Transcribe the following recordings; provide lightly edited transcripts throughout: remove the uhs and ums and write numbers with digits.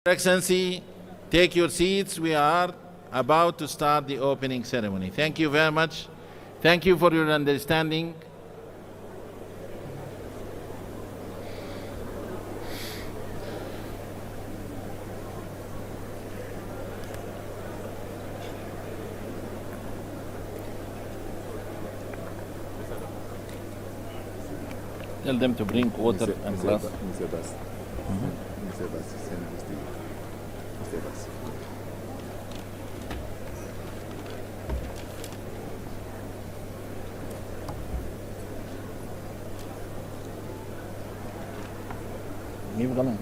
Excellency, take your seats. We are about to start the opening ceremony. Thank you very much. Thank you for your understanding. Tell them to bring water and glass. Give galang.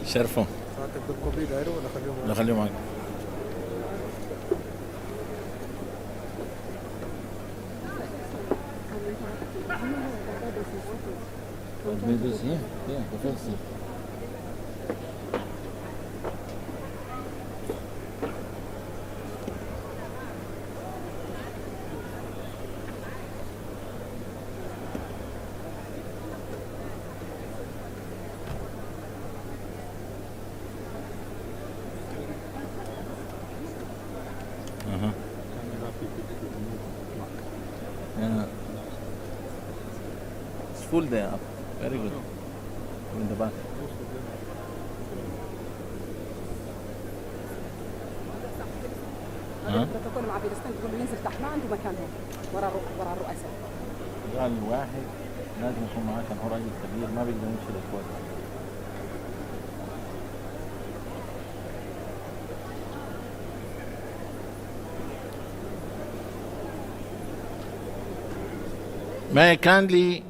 شرفهم لا خليهم معك It's full there. Very good. In the back. البروتوكول مع فيرستان تقول له ينزل تحت ما عنده مكان هون ورا الرؤساء. قال الواحد لازم يكون معاه كان هو راجل كبير ما بيقدر يمشي الاخوات. May I kindly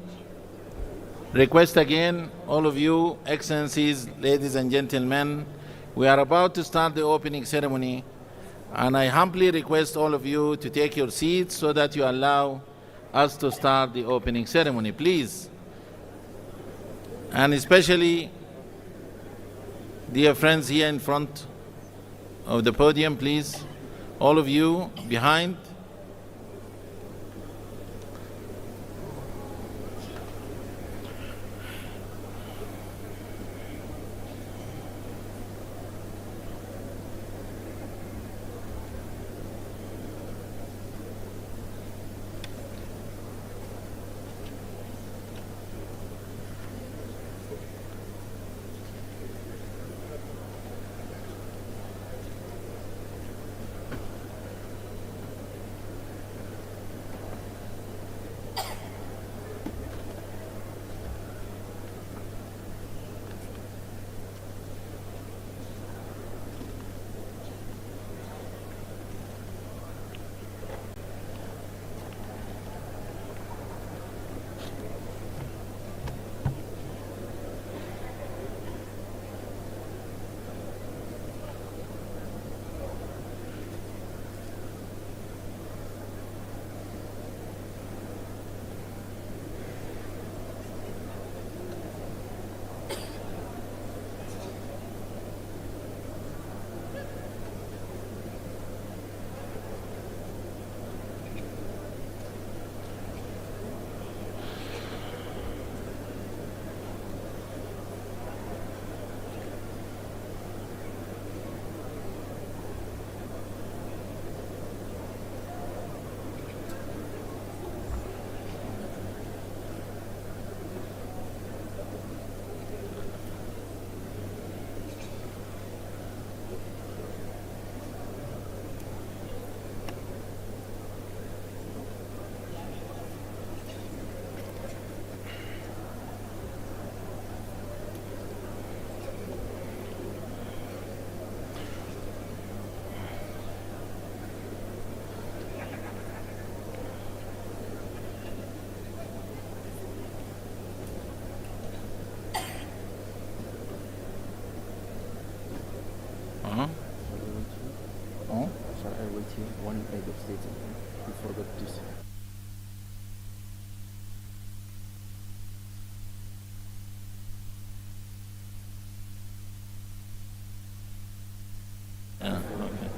request again, all of you, excellencies, ladies and gentlemen, we are about to start the opening ceremony, and I humbly request all of you to take your seats so that you allow us to start the opening ceremony, please. And especially, dear friends here in front of the podium, please, all of you behind, wait here. One head of state. You forgot to say. Yeah, okay.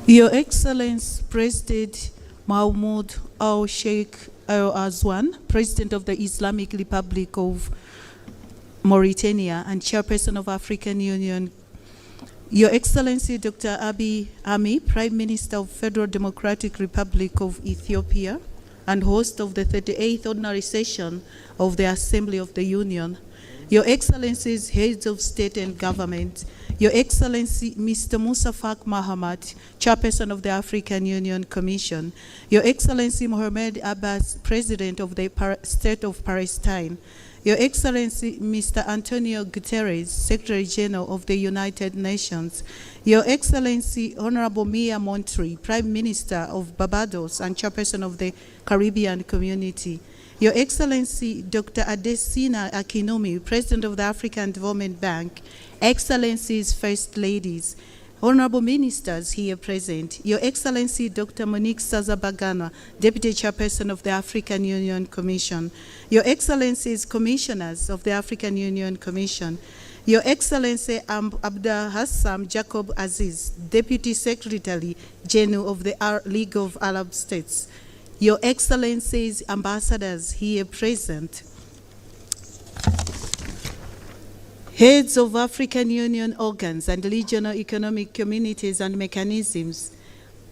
Your Excellency President Mahmoud al-Sheikh al-Azwan, President of the Islamic Republic of Mauritania and Chairperson of African Union, Your Excellency Dr. Abiy Ahmed, Prime Minister of Federal Democratic Republic of Ethiopia and host of the 38th Ordinary Session of the Assembly of the Union, Your Excellencies, Heads of State and Government, Your Excellency Mr. Musa Faki Mahamat, Chairperson of the African Union Commission, Your Excellency Mohamed Abbas, President of the State of Palestine, Your Excellency Mr. Antonio Guterres, Secretary General of the United Nations, Your Excellency Honorable Mia Montri, Prime Minister of Barbados and Chairperson of the Caribbean Community, Your Excellency Dr. Adesina Akinwumi, President of the African Development Bank, Excellencies, First Ladies, Honorable Ministers here present, Your Excellency Dr. Monique Sazabagana, Deputy Chairperson of the African Union Commission, Your Excellencies, Commissioners of the African Union Commission, Your Excellency Abdul Hassam Jacob Aziz, Deputy Secretary General of the League of Arab States, Your Excellencies, Ambassadors here present, Heads of African Union organs and regional economic communities and mechanisms,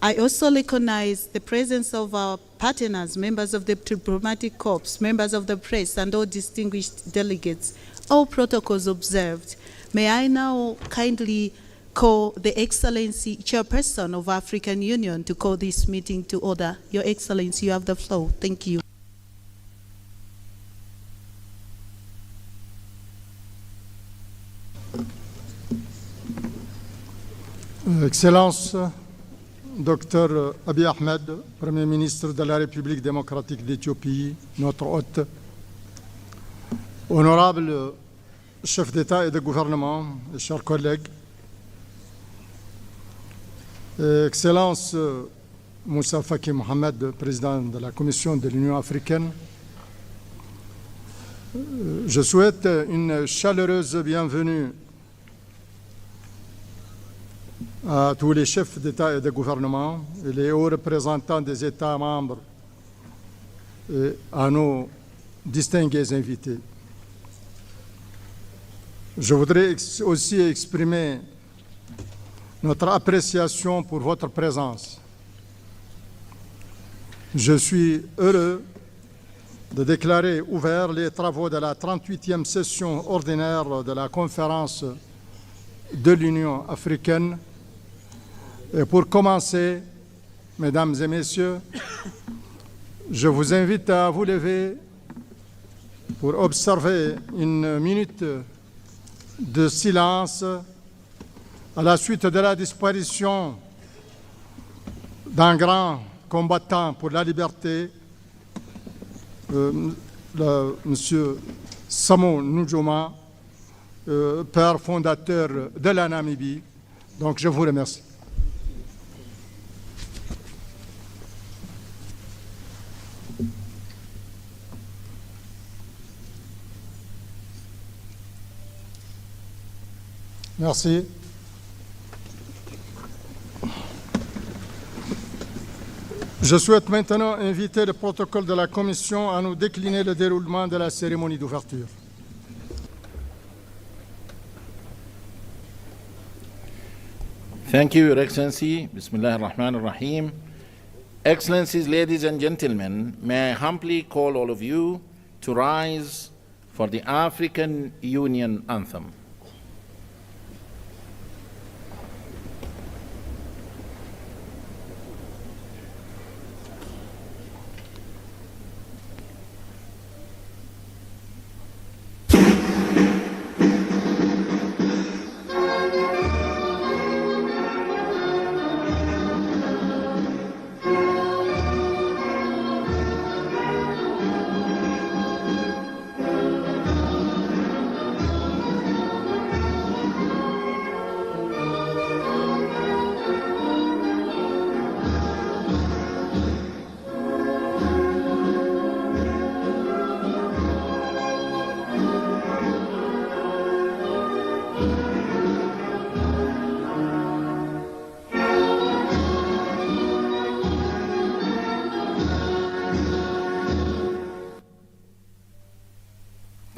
I also recognize the presence of our partners, members of the diplomatic corps, members of the press, and all distinguished delegates, all protocols observed. May I now kindly call the Excellency Chairperson of African Union to call this meeting to order. Your Excellency, you have the floor. Thank you. Excellence, Dr. Abiy Ahmed, Premier ministre de la République démocratique d'Éthiopie, notre hôte, honorable chef d'État et de gouvernement, chers collègues, Excellence Moussa Faki Mohamed, président de la Commission de l'Union africaine, je souhaite une chaleureuse bienvenue à tous les chefs d'État et de gouvernement et les hauts représentants des États membres et à nos distingués invités. Je voudrais aussi exprimer notre appréciation pour votre présence. Je suis heureux de déclarer ouverts les travaux de la 38e session ordinaire de la conférence de l'Union africaine. Et pour commencer, mesdames et messieurs, je vous invite à vous lever pour observer une minute de silence à la suite de la disparition d'un grand combattant pour la liberté, Monsieur Samu Nujoma, père fondateur de la Namibie. Donc je vous remercie. Merci. Je souhaite maintenant inviter le protocole de la Commission à nous décliner le déroulement de la cérémonie d'ouverture. Thank you, Your Excellency. Bismillah ar-Rahman ar-Rahim. Excellencies, ladies and gentlemen, may I humbly call all of you to rise for the African Union anthem.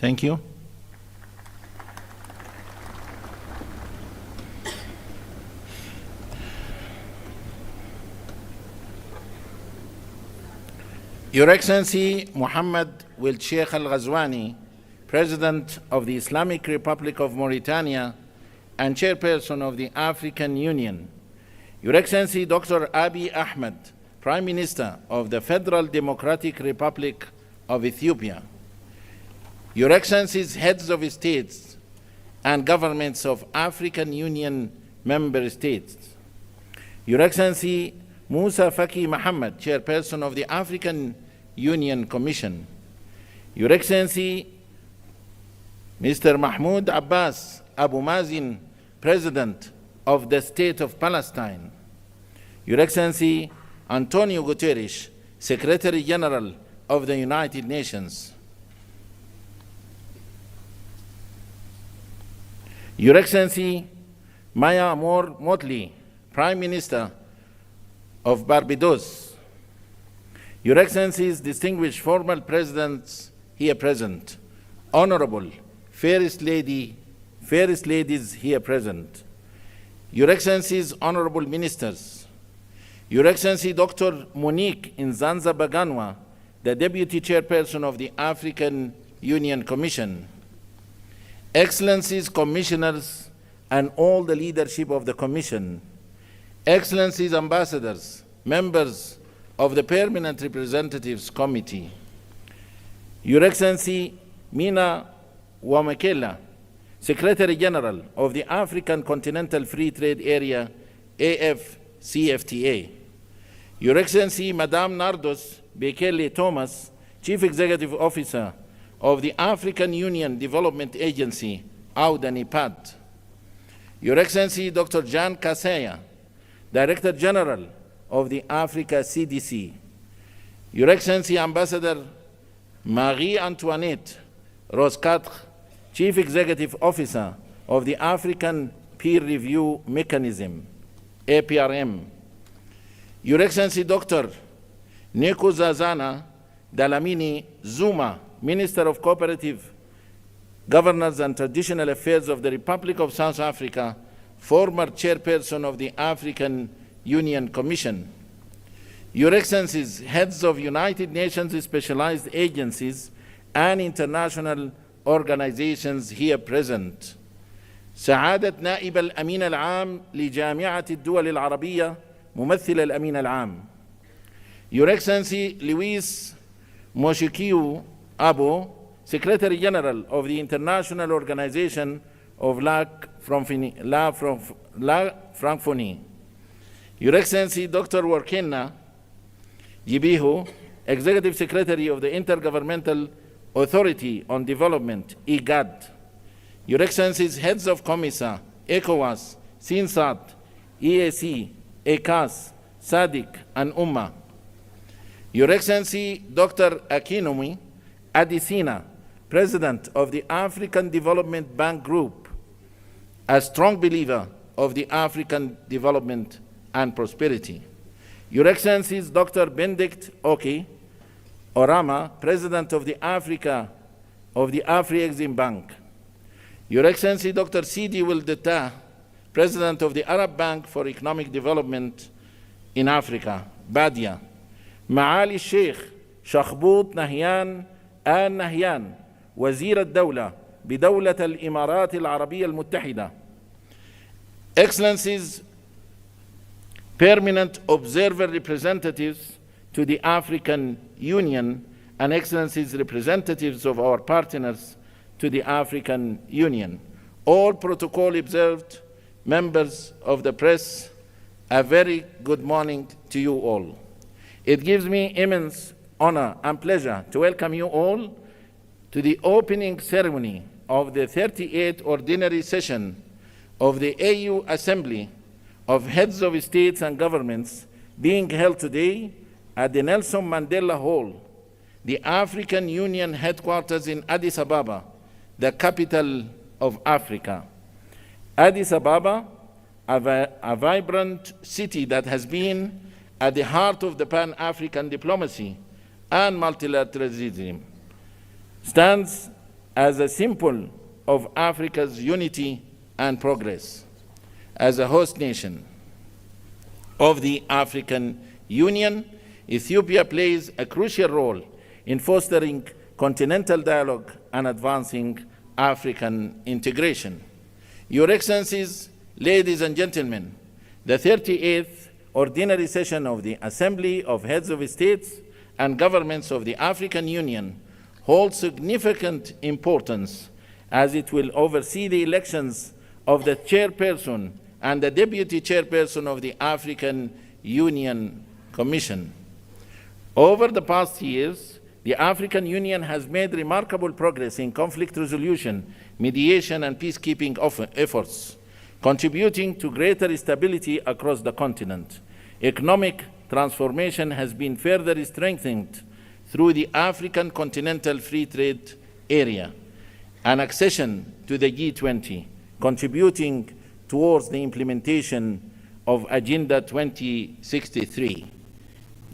Thank you. Your Excellency Muhammad Wil Sheikh Al Ghazwani, President of the Islamic Republic of Mauritania and Chairperson of the African Union. Your Excellency Dr. Abiy Ahmed, Prime Minister of the Federal Democratic Republic of Ethiopia. Your Excellencies, Heads of States and Governments of African Union Member States. Your Excellency Musa Faki Mohammed, Chairperson of the African Union Commission. Your Excellency Mr. Mahmoud Abbas Abu Mazin, President of the State of Palestine. Your Excellency Antonio Guterres, Secretary General of the United Nations. Your Excellency Maya Moore Motley, Prime Minister of Barbados. Your Excellencies, distinguished former presidents here present, Honorable First Ladies here present, Your Excellencies, Honorable Ministers, Your Excellency Dr. Monique Nzanza Baganwa, the Deputy Chairperson of the African Union Commission, Excellencies, Commissioners, and all the leadership of the Commission, Excellencies, Ambassadors, members of the Permanent Representatives Committee, Your Excellency Mina Wamakela, Secretary General of the African Continental Free Trade Area, AFCFTA, Your Excellency Madame Nardos Bekele Thomas, Chief Executive Officer of the African Union Development Agency, AUDA-NIPAD, Your Excellency Dr. Jan Kaseya, Director General of the Africa CDC, Your Excellency Ambassador Marie-Antoinette Roscatre, Chief Executive Officer of the African Peer Review Mechanism, APRM, Your Excellency Dr. Nkosazana Dlamini Zuma, Minister of Cooperative Governance and Traditional Affairs of the Republic of South Africa, former Chairperson of the African Union Commission, Your Excellencies, Heads of United Nations specialized agencies and international organizations here present, سعادة نائب الأمين العام لجامعة الدول العربية ممثل الأمين العام، Your Excellency Luis Moshikiu Abo, Secretary General of the International Organization of La Francophonie, Your Excellency Dr. Warkena Yibihu, Executive Secretary of the Intergovernmental Authority on Development, IGAD, Your Excellencies, Heads of COMISA, ECOWAS, SINSAT, EAC, ECAS, SADC, and UMMA, Your Excellency Dr. Akinwumi Adesina, President of the African Development Bank Group, a strong believer of the African development and prosperity, Your Excellencies Dr. Benedict Oki Orama, President of the Afri-Exim Bank, Your Excellency Dr. Sidi Wildeta, President of the Arab Bank for Economic Development in Africa, BADIA, معالي الشيخ شخبوط نهيان آل نهيان، وزير الدولة بدولة الإمارات العربية المتحدة، Excellencies, Permanent Observer Representatives to the African Union, and Excellencies, representatives of our partners to the African Union, all protocol observed, members of the press, a very good morning to you all. It gives me immense honor and pleasure to welcome you all to the opening ceremony of the 38th Ordinary Session of the AU Assembly of Heads of States and Governments being held today at the Nelson Mandela Hall, the African Union headquarters in Addis Ababa, the capital of Africa. Addis Ababa, a vibrant city that has been at the heart of the Pan-African diplomacy and multilateralism, stands as a symbol of Africa's unity and progress. As a host nation of the African Union, Ethiopia plays a crucial role in fostering continental dialogue and advancing African integration. Your Excellencies, ladies and gentlemen, the 38th Ordinary Session of the Assembly of Heads of States and Governments of the African Union holds significant importance as it will oversee the elections of the Chairperson and the Deputy Chairperson of the African Union Commission. Over the past years, the African Union has made remarkable progress in conflict resolution, mediation, and peacekeeping efforts, contributing to greater stability across the continent. Economic transformation has been further strengthened through the African Continental Free Trade Area and accession to the G20, contributing towards the implementation of Agenda 2063.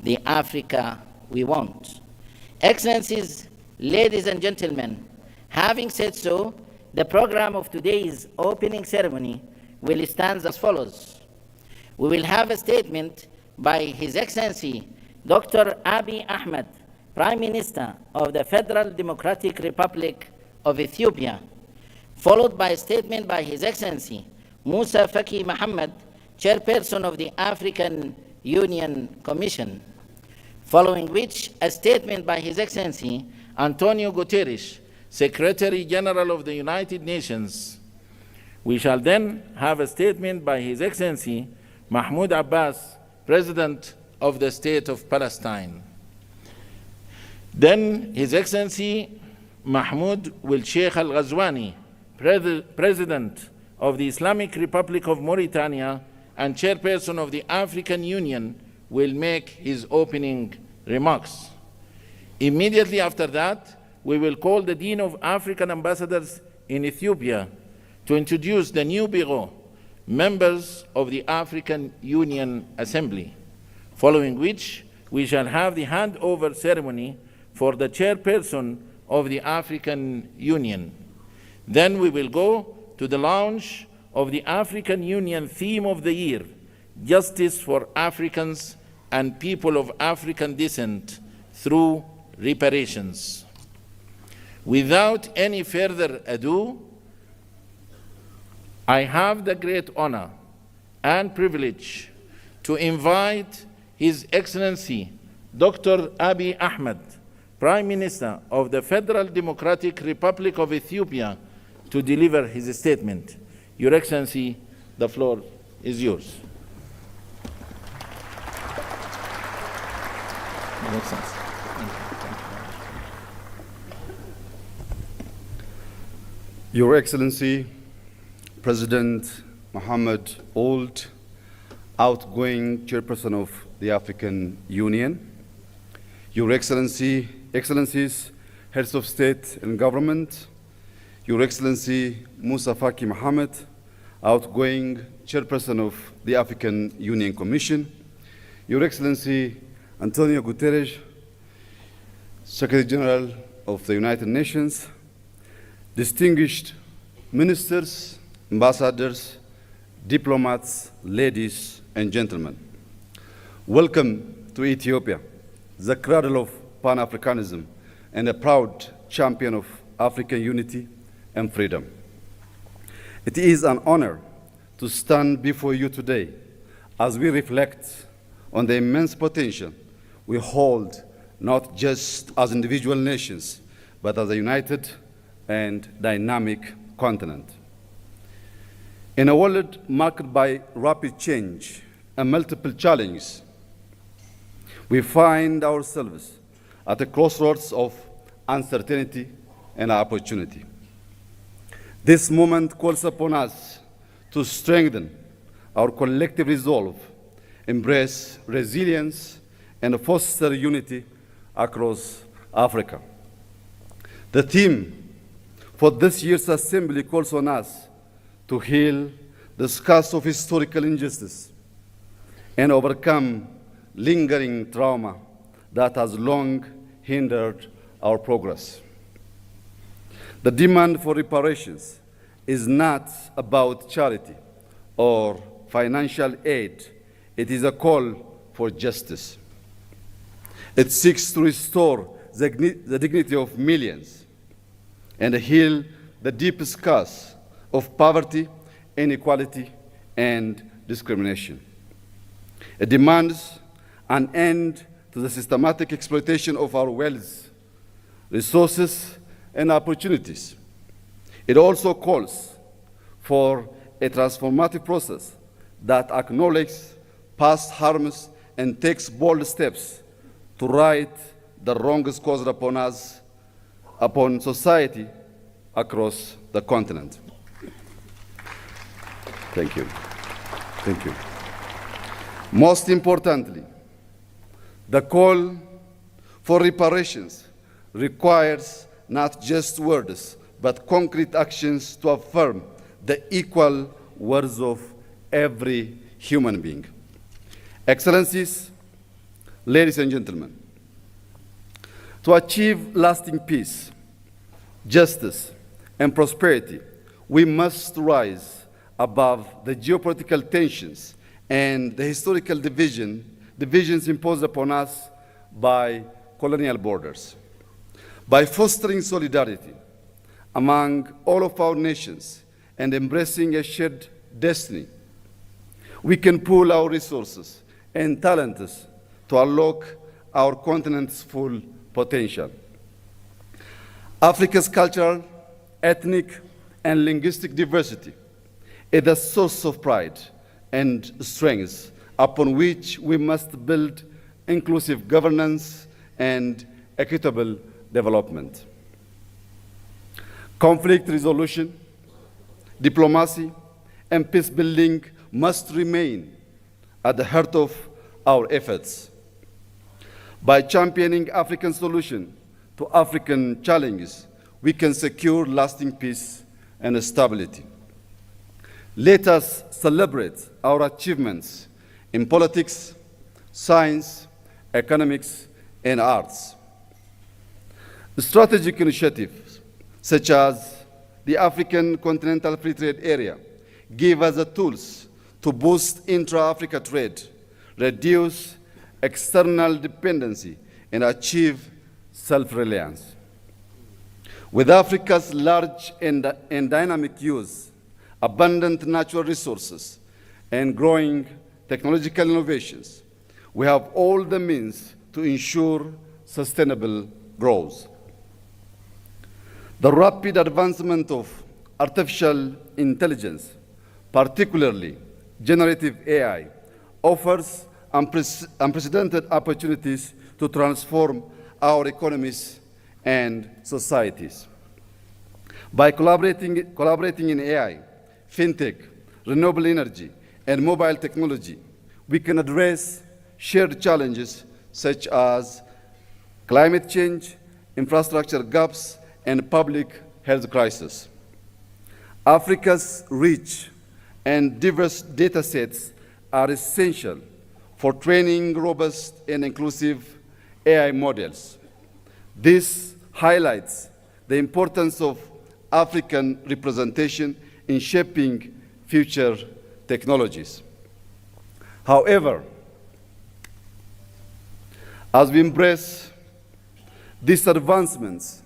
The Africa we want. Excellencies, ladies and gentlemen, having said so, the program of today's opening ceremony will stand as follows. We will have a statement by His Excellency Dr. Abiy Ahmed, Prime Minister of the Federal Democratic Republic of Ethiopia, followed by a statement by His Excellency Musa Faki Mohammed, Chairperson of the African Union Commission, following which a statement by His Excellency Antonio Guterres, Secretary General of the United Nations. We shall then have a statement by His Excellency Mahmoud Abbas, President of the State of Palestine. Then His Excellency Mahmoud will Sheikh Al-Ghazwani, President of the Islamic Republic of Mauritania and Chairperson of the African Union, will make his opening remarks. Immediately after that, we will call the Dean of African Ambassadors in Ethiopia to introduce the new Bureau, members of the African Union Assembly, following which we shall have the handover ceremony for the Chairperson of the African Union. Then we will go to the launch of the African Union theme of the year, Justice for Africans and People of African Descent through Reparations. Without any further ado, I have the great honor and privilege to invite His Excellency Dr. Abiy Ahmed, Prime Minister of the Federal Democratic Republic of Ethiopia, to deliver his statement. Your Excellency, the floor is yours. Your Excellency. Your Excellency, President Mohammed Ould, outgoing Chairperson of the African Union, Your Excellency, Excellencies, Heads of State and Government, Your Excellency Musa Faki Mohammed, outgoing Chairperson of the African Union Commission, Your Excellency Antonio Guterres, Secretary General of the United Nations, distinguished ministers, ambassadors, diplomats, ladies and gentlemen. Welcome to Ethiopia, the cradle of Pan-Africanism and a proud champion of African unity and freedom. It is an honor to stand before you today as we reflect on the immense potential we hold, not just as individual nations, but as a united and dynamic continent. In a world marked by rapid change and multiple challenges, we find ourselves at a crossroads of uncertainty and opportunity. This moment calls upon us to strengthen our collective resolve, embrace resilience, and foster unity across Africa. The theme for this year's assembly calls on us to heal the scars of historical injustice and overcome lingering trauma that has long hindered our progress. The demand for reparations is not about charity or financial aid. It is a call for justice. It seeks to restore the dignity of millions and heal the deep scars of poverty, inequality, and discrimination. It demands an end to the systematic exploitation of our wealth, resources, and opportunities. It also calls for a transformative process that acknowledges past harms and takes bold steps to right the wrongs caused upon us, upon society across the continent. Thank you. Thank you. Most importantly, the call for reparations requires not just words, but concrete actions to affirm the equal worth of every human being. Excellencies, ladies and gentlemen, to achieve lasting peace, justice, and prosperity, we must rise above the geopolitical tensions and the historical divisions imposed upon us by colonial borders. By fostering solidarity among all of our nations and embracing a shared destiny, we can pool our resources and talents to unlock our continent's full potential. Africa's cultural, ethnic, and linguistic diversity is a source of pride and strength upon which we must build inclusive governance and equitable development. Conflict resolution, diplomacy, and peace building must remain at the heart of our efforts. By championing African solutions to African challenges, we can secure lasting peace and stability. Let us celebrate our achievements in politics, science, economics, and arts. Strategic initiatives such as the African Continental Free Trade Area give us the tools to boost intra-Africa trade, reduce external dependency, and achieve self-reliance. With Africa's large and dynamic use, abundant natural resources, and growing technological innovations, we have all the means to ensure sustainable growth. The rapid advancement of artificial intelligence, particularly generative AI, offers unprecedented opportunities to transform our economies and societies. By collaborating in AI, fintech, renewable energy, and mobile technology, we can address shared challenges such as climate change, infrastructure gaps, and public health crisis. Africa's rich and diverse data sets are essential for training robust and inclusive AI models. This highlights the importance of African representation in shaping future technologies. However, as we embrace these advancements,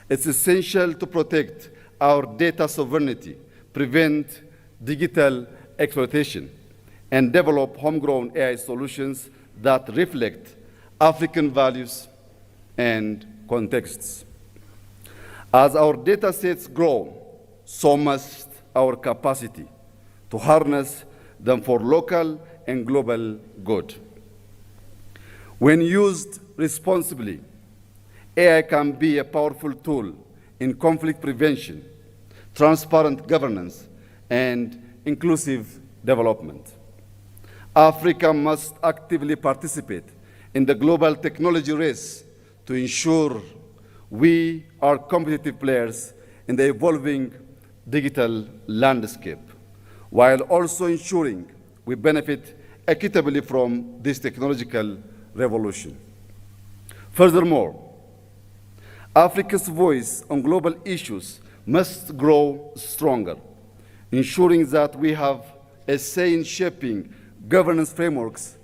it's essential to protect our data sovereignty, prevent digital exploitation, and develop homegrown AI solutions that reflect African values and contexts. As our data sets grow, so must our capacity to harness them for local and global good. When used responsibly, AI can be a powerful tool in conflict prevention, transparent governance, and inclusive development. Africa must actively participate in the global technology race to ensure we are competitive players in the evolving digital landscape, while also ensuring we benefit equitably from this technological revolution. Furthermore, Africa's voice on global issues must grow stronger, ensuring that we have a say in shaping governance frameworks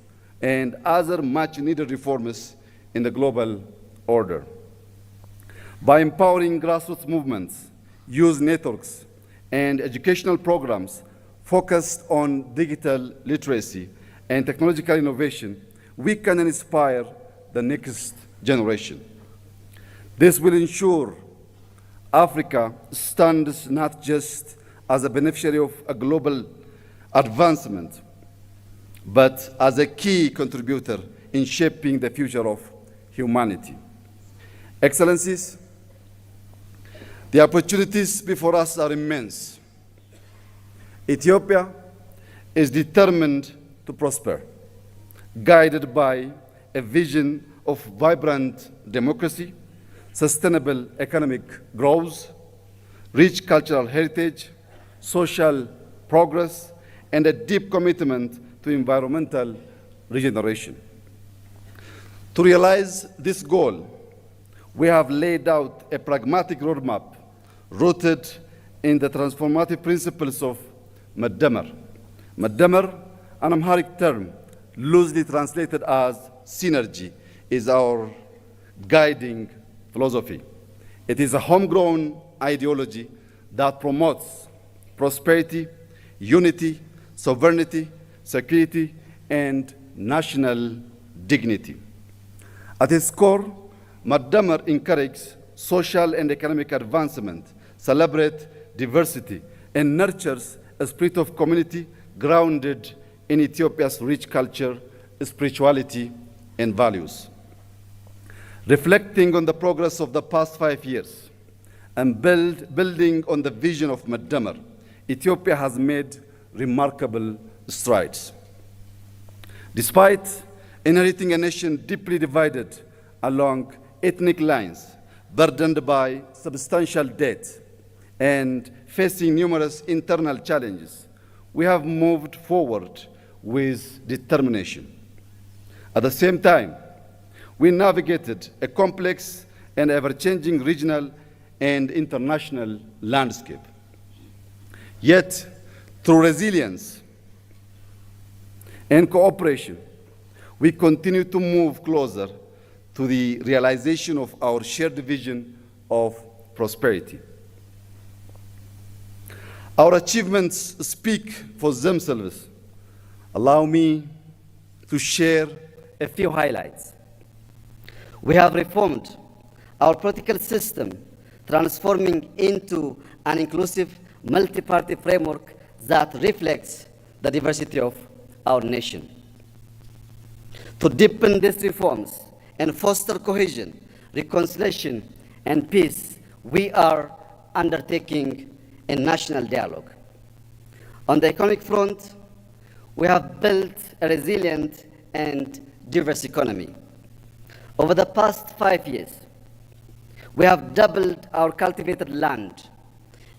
and other much-needed reforms in the global order. By empowering grassroots movements, youth networks, and educational programs focused on digital literacy and technological innovation, we can inspire the next generation. This will ensure Africa stands not just as a beneficiary of a global advancement, but as a key contributor in shaping the future of humanity. Excellencies, the opportunities before us are immense. Ethiopia is determined to prosper, guided by a vision of vibrant democracy, sustainable economic growth, rich cultural heritage, social progress, and a deep commitment to environmental regeneration. To realize this goal, we have laid out a pragmatic roadmap rooted in the transformative principles of Madamar. Madamar, an Amharic term loosely translated as synergy, is our guiding philosophy. It is a homegrown ideology that promotes prosperity, unity, sovereignty, security, and national dignity. At its core, Madamar encourages social and economic advancement, celebrates diversity, and nurtures a spirit of community grounded in Ethiopia's rich culture, spirituality, and values. Reflecting on the progress of the past 5 years and building on the vision of Madamar, Ethiopia has made remarkable strides. Despite inheriting a nation deeply divided along ethnic lines, burdened by substantial debt, and facing numerous internal challenges, we have moved forward with determination. At the same time, we navigated a complex and ever-changing regional and international landscape. Yet, through resilience and cooperation, we continue to move closer to the realization of our shared vision of prosperity. Our achievements speak for themselves. Allow me to share a few highlights. We have reformed our political system, transforming into an inclusive multi-party framework that reflects the diversity of our nation. To deepen these reforms and foster cohesion, reconciliation, and peace, we are undertaking a national dialogue. On the economic front, we have built a resilient and diverse economy. Over the past 5 years, we have doubled our cultivated land,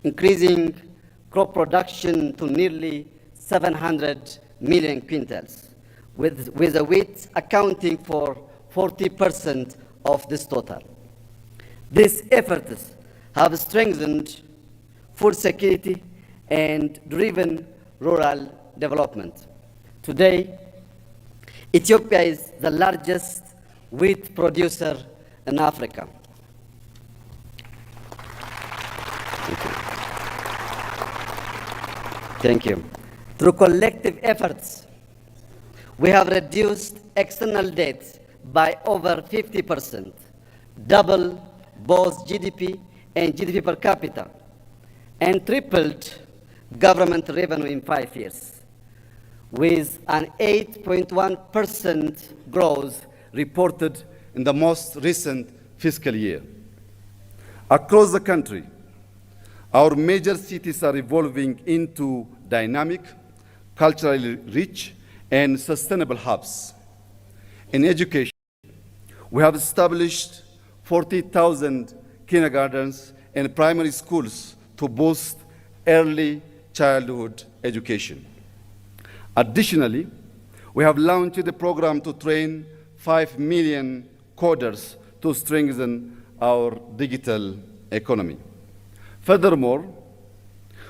increasing crop production to nearly 700 million quintals, with the wheat accounting for 40% of this total. These efforts have strengthened food security and driven rural development. Today, Ethiopia is the largest wheat producer in Africa. Thank you. Through collective efforts, we have reduced external debt by over 50%, double both GDP and GDP per capita, and tripled government revenue in 5 years, with an 8.1% growth reported in the most recent fiscal year. Across the country, our major cities are evolving into dynamic, culturally rich, and sustainable hubs. In education, we have established 40,000 kindergartens and primary schools to boost early childhood education. Additionally, we have launched a program to train 5 million coders to strengthen our digital economy. Furthermore,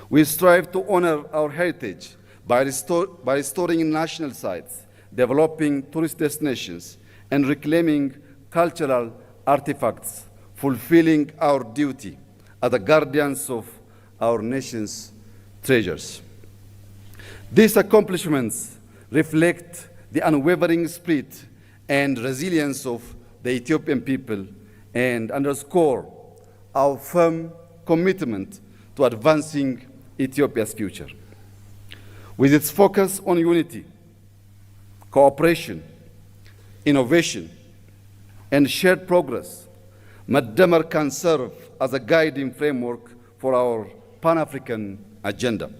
we strive to honor our heritage by restoring national sites, developing tourist destinations, and reclaiming cultural artifacts, fulfilling our duty as the guardians of our nation's treasures. These accomplishments reflect the unwavering spirit and resilience of the Ethiopian people and underscore our firm commitment to advancing Ethiopia's future. With its focus on unity, cooperation, innovation, and shared progress, Maddamar can serve as a guiding framework for our Pan-African agenda.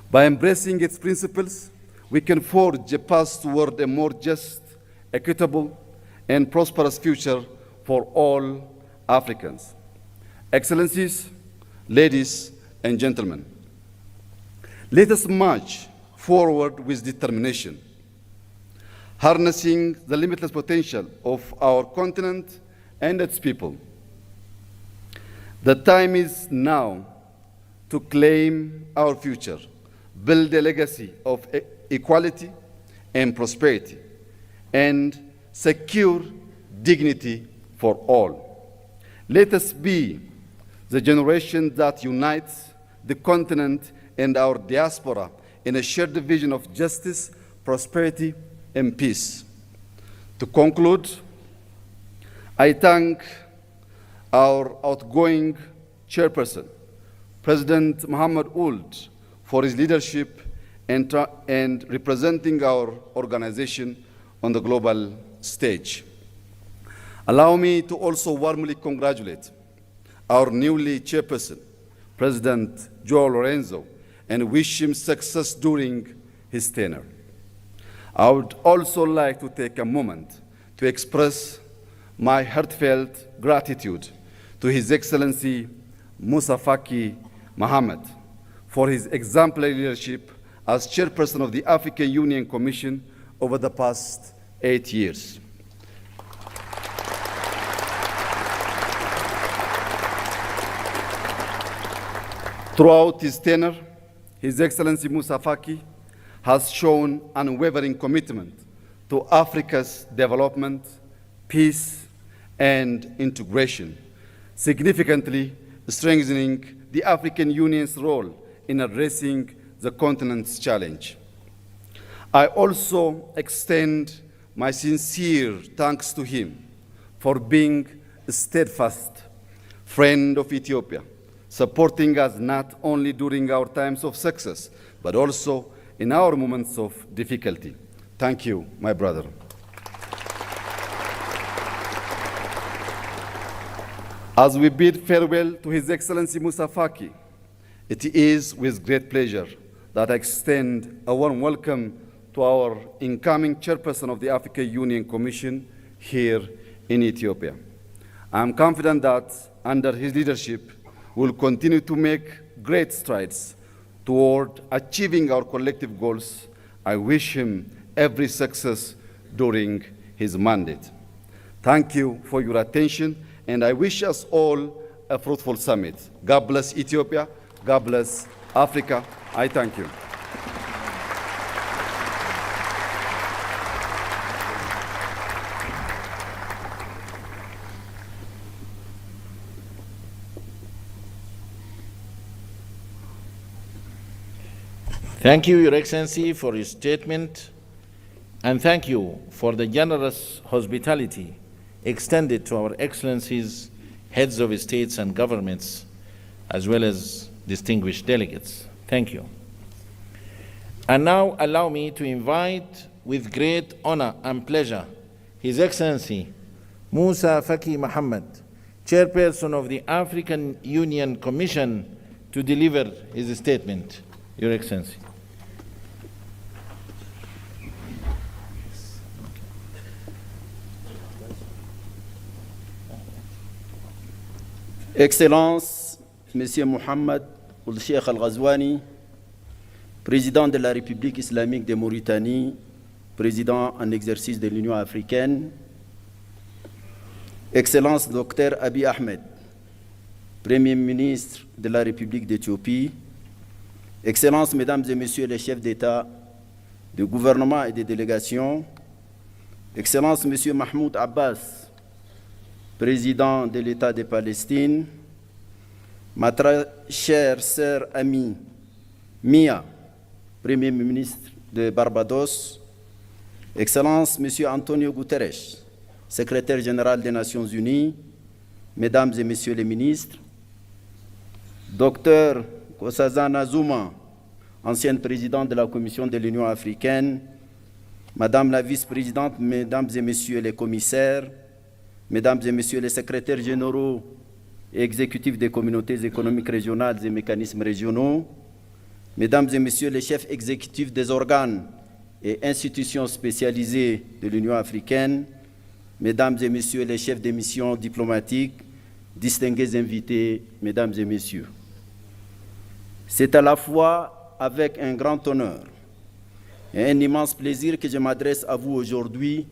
By embracing its principles, we can forge a path toward a more just, equitable, and prosperous future for all Africans. Excellencies, ladies and gentlemen, let us march forward with determination, harnessing the limitless potential of our continent and its people. The time is now to claim our future, build a legacy of equality and prosperity, and secure dignity for all. Let us be the generation that unites the continent and our diaspora in a shared vision of justice, prosperity, and peace. To conclude, I thank our outgoing chairperson, President Mohammed Ould, for his leadership and representing our organization on the global stage. Allow me to also warmly congratulate our newly chairperson, President Joe Lorenzo, and wish him success during his tenure. I would also like to take a moment to express my heartfelt gratitude to His Excellency Musa Faki Mohammed for his exemplary leadership as chairperson of the African Union Commission over the past 8 years. Throughout his tenure, His Excellency Musa Faki has shown unwavering commitment to Africa's development, peace, and integration, significantly strengthening the African Union's role in addressing the continent's challenge. I also extend my sincere thanks to him for being a steadfast friend of Ethiopia, supporting us not only during our times of success, but also in our moments of difficulty. Thank you, my brother. As we bid farewell to His Excellency Musa Faki, it is with great pleasure that I extend a warm welcome to our incoming chairperson of the African Union Commission here in Ethiopia. I am confident that under his leadership, we will continue to make great strides toward achieving our collective goals. I wish him every success during his mandate. Thank you for your attention, and I wish us all a fruitful summit. God bless Ethiopia. God bless Africa. I thank you. Thank you, Your Excellency, for your statement, and thank you for the generous hospitality extended to our Excellencies, heads of states and governments, as well as distinguished delegates. Thank you. And now allow me to invite with great honor and pleasure His Excellency Musa Faki Mohammed, Chairperson of the African Union Commission, to deliver his statement. Your Excellency. Excellences, Monsieur Mohammed Ould Cheikh Al-Ghazouani, Président de la République islamique de Mauritanie, Président en exercice de l'Union africaine, Excellence Dr Abiy Ahmed, Premier ministre de la République d'Éthiopie, Excellences, Mesdames et Messieurs les chefs d'État, de gouvernement et de délégation, Excellences, Monsieur Mahmoud Abbas, président de l'État de Palestine, ma très chère sœur amie Mia, Premier ministre de Barbados, Excellence Monsieur Antonio Guterres, secrétaire général des Nations Unies, Mesdames et Messieurs les ministres, Docteur Nkosazana Zuma, ancienne présidente de la Commission de l'Union africaine, Madame la vice-présidente, Mesdames et Messieurs les commissaires, Mesdames et Messieurs les secrétaires généraux et exécutifs des communautés économiques régionales et mécanismes régionaux, Mesdames et Messieurs les chefs exécutifs des organes et institutions spécialisées de l'Union africaine, Mesdames et Messieurs les chefs des missions diplomatiques, distingués invités, Mesdames et Messieurs. C'est à la fois avec un grand honneur et un immense plaisir que je m'adresse à vous aujourd'hui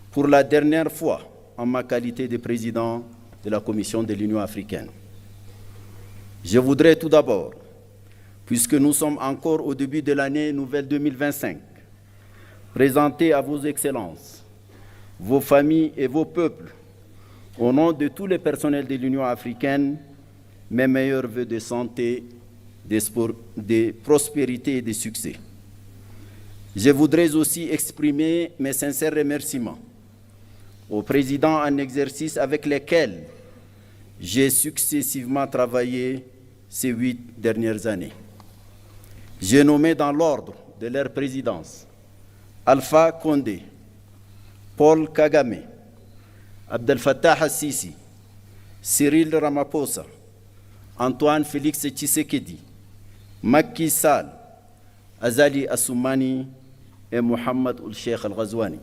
pour la dernière fois en ma qualité de président de la Commission de l'Union africaine. Je voudrais tout d'abord, puisque nous sommes encore au début de l'année nouvelle 2025, présenter à vos excellences, vos familles et vos peuples, au nom de tous les personnels de l'Union africaine, mes meilleurs vœux de santé, de prospérité et de succès. Je voudrais aussi exprimer mes sincères remerciements aux présidents en exercice avec lesquels j'ai successivement travaillé ces 8 dernières années. J'ai nommé dans l'ordre de leur présidence Alpha Condé, Paul Kagame, Abdel Fattah al-Sisi, Cyril Ramaphosa, Antoine Félix Tshisekedi, Macky Sall, Azali Assoumani et Mohamed Ould-Cheikh Al-Ghazouani.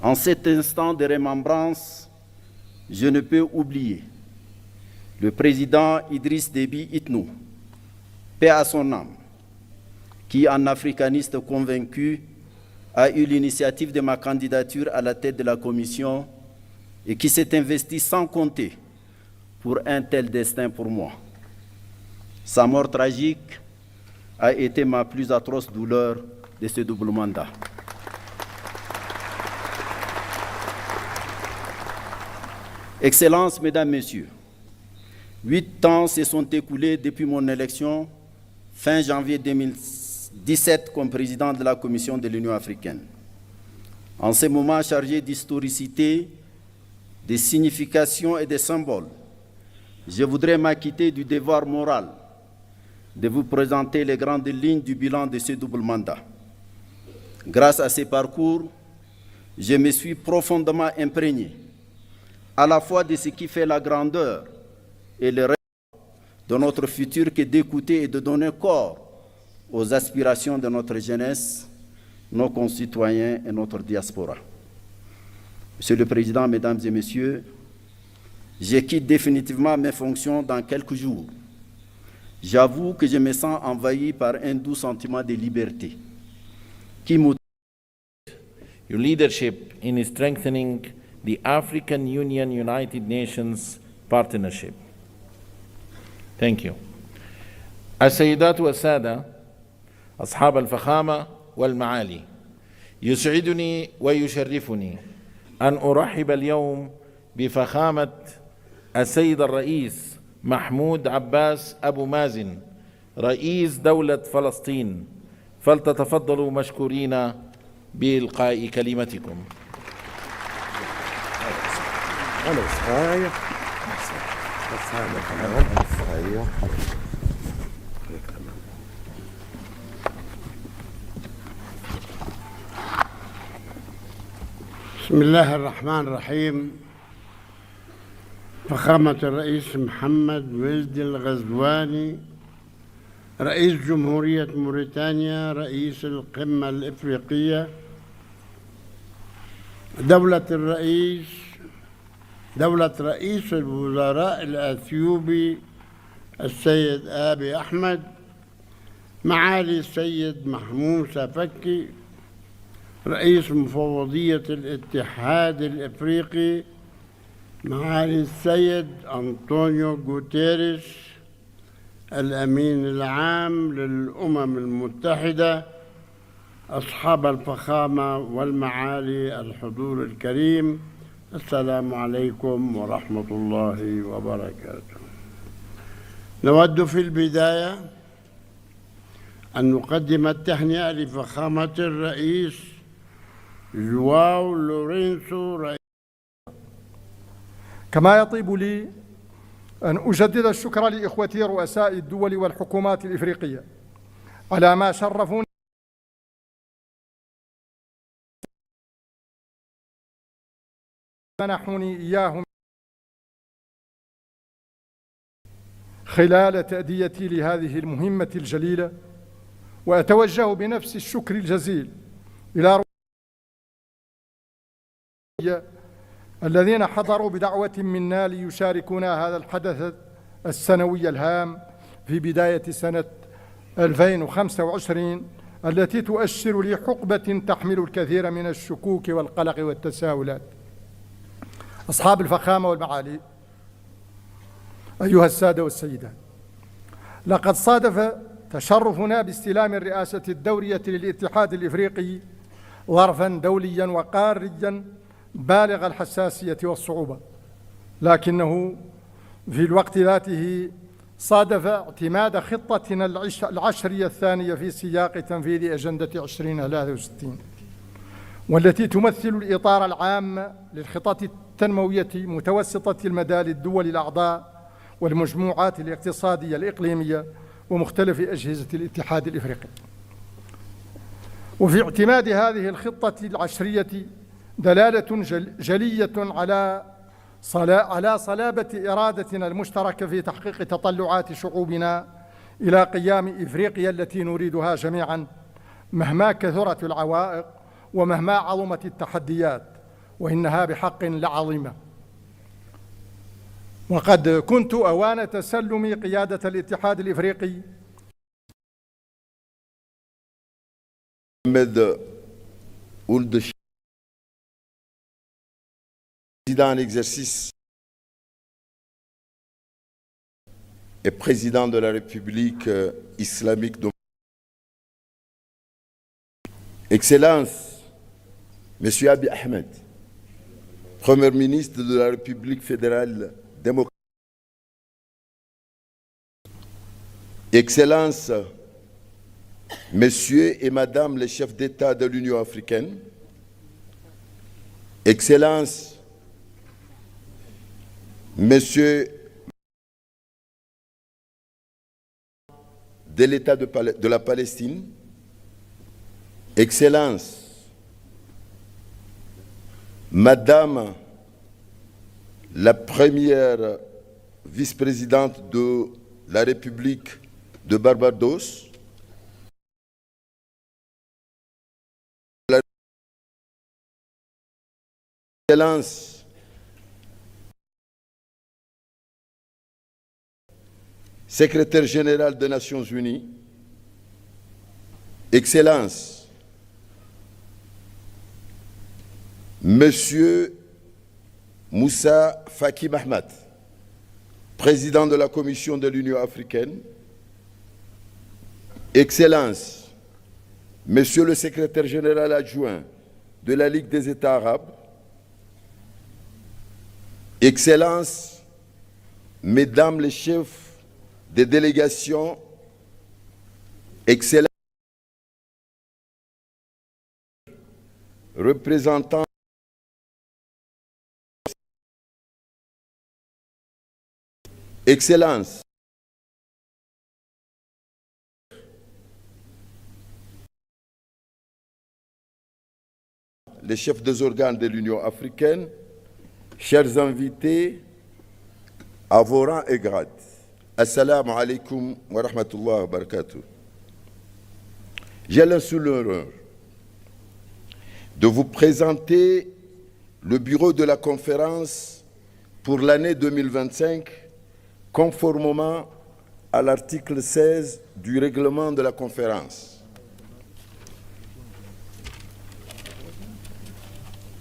En cet instant de remembrance, je ne peux oublier le président Idriss Déby Itno, paix à son âme, qui, en africaniste convaincu, a eu l'initiative de ma candidature à la tête de la Commission et qui s'est investi sans compter pour un tel destin pour moi. Sa mort tragique a été ma plus atroce douleur de ce double mandat. Excellences, Mesdames, Messieurs, 8 ans se sont écoulés depuis mon élection fin janvier 2017 comme président de la Commission de l'Union africaine. En ce moment chargé d'historicité, de signification et de symboles, je voudrais m'acquitter du devoir moral de vous présenter les grandes lignes du bilan de ce double mandat. Grâce à ces parcours, je me suis profondément imprégné à la fois de ce qui fait la grandeur et le rêve de notre futur que d'écouter et de donner corps aux aspirations de notre jeunesse, nos concitoyens et notre diaspora. Monsieur le Président, Mesdames et Messieurs, je quitte définitivement mes fonctions dans quelques jours. J'avoue que je me sens envahi par un doux sentiment de liberté qui motive your leadership in strengthening the African Union-United Nations partnership. Thank you. السيدات والسادة أصحاب الفخامة والمعالي، يسعدني ويشرفني أن أرحب اليوم بفخامة السيد الرئيس محمود عباس أبو مازن رئيس دولة فلسطين، فلتتفضلوا مشكورين بإلقاء كلمتكم. بسم الله الرحمن الرحيم. فخامة الرئيس محمد ولد الغزواني رئيس جمهورية موريتانيا، رئيس القمة الإفريقية، دولة رئيس الوزراء الأثيوبي السيد آبي أحمد، معالي السيد محمود سفكي رئيس مفوضية الاتحاد الإفريقي، معالي السيد أنطونيو غوتيريس الأمين العام للأمم المتحدة، أصحاب الفخامة والمعالي الحضور الكريم، السلام عليكم ورحمة الله وبركاته. نود في البداية أن نقدم التهنئة لفخامة الرئيس جواو لورينسو رئيس. كما يطيب لي أن أجدد الشكر لإخوتي رؤساء الدول والحكومات الإفريقية على ما شرفوني منحوني إياهم خلال تأديتي لهذه المهمة الجليلة، وأتوجه بنفس الشكر الجزيل إلى الذين حضروا بدعوة منا ليشاركونا هذا الحدث السنوي الهام في بداية سنة 2025 التي تؤشر لحقبة تحمل الكثير من الشكوك والقلق والتساؤلات. أصحاب الفخامة والمعالي، أيها السادة والسيدات، لقد صادف تشرفنا باستلام الرئاسة الدورية للاتحاد الإفريقي ظرفاً دولياً وقارياً بالغ الحساسية والصعوبة، لكنه في الوقت ذاته صادف اعتماد خطتنا العشرية الثانية في سياق تنفيذ أجندة 2063، والتي تمثل الإطار العام للخطط التنموية متوسطة المدى للدول الأعضاء والمجموعات الاقتصادية الإقليمية ومختلف أجهزة الاتحاد الإفريقي. وفي اعتماد هذه الخطة العشرية دلالة جلية على صلابة إرادتنا المشتركة في تحقيق تطلعات شعوبنا إلى قيام إفريقيا التي نريدها جميعاً مهما كثرت العوائق ومهما عظمت التحديات، وإنها بحق لعظيمة. وقد كنت أوان تسلم قيادة الاتحاد الإفريقي président en exercice et président de la République islamique de Excellence, Monsieur Abiy Ahmed, Premier ministre de la République fédérale démocratique, Excellence, Messieurs et Madame les chefs d'État de l'Union africaine, Excellence, Messieurs de l'État de la Palestine, Excellence, Madame la première vice-présidente de la République de Barbados, Excellence, Secrétaire général des Nations Unies, Excellence, Monsieur Moussa Faki Mahamat, Président de la Commission de l'Union africaine, Excellence, Monsieur le Secrétaire général adjoint de la Ligue des États arabes, Excellence, Mesdames les chefs des délégations, Excellence, représentants Excellence, les chefs des organes de l'Union africaine, chers invités, à vos rangs et grades. Assalamu alaikum wa rahmatullahi wa barakatuh. J'ai l'insolent honneur de vous présenter le bureau de la conférence pour l'année 2025, conformément à l'article 16 du règlement de la conférence.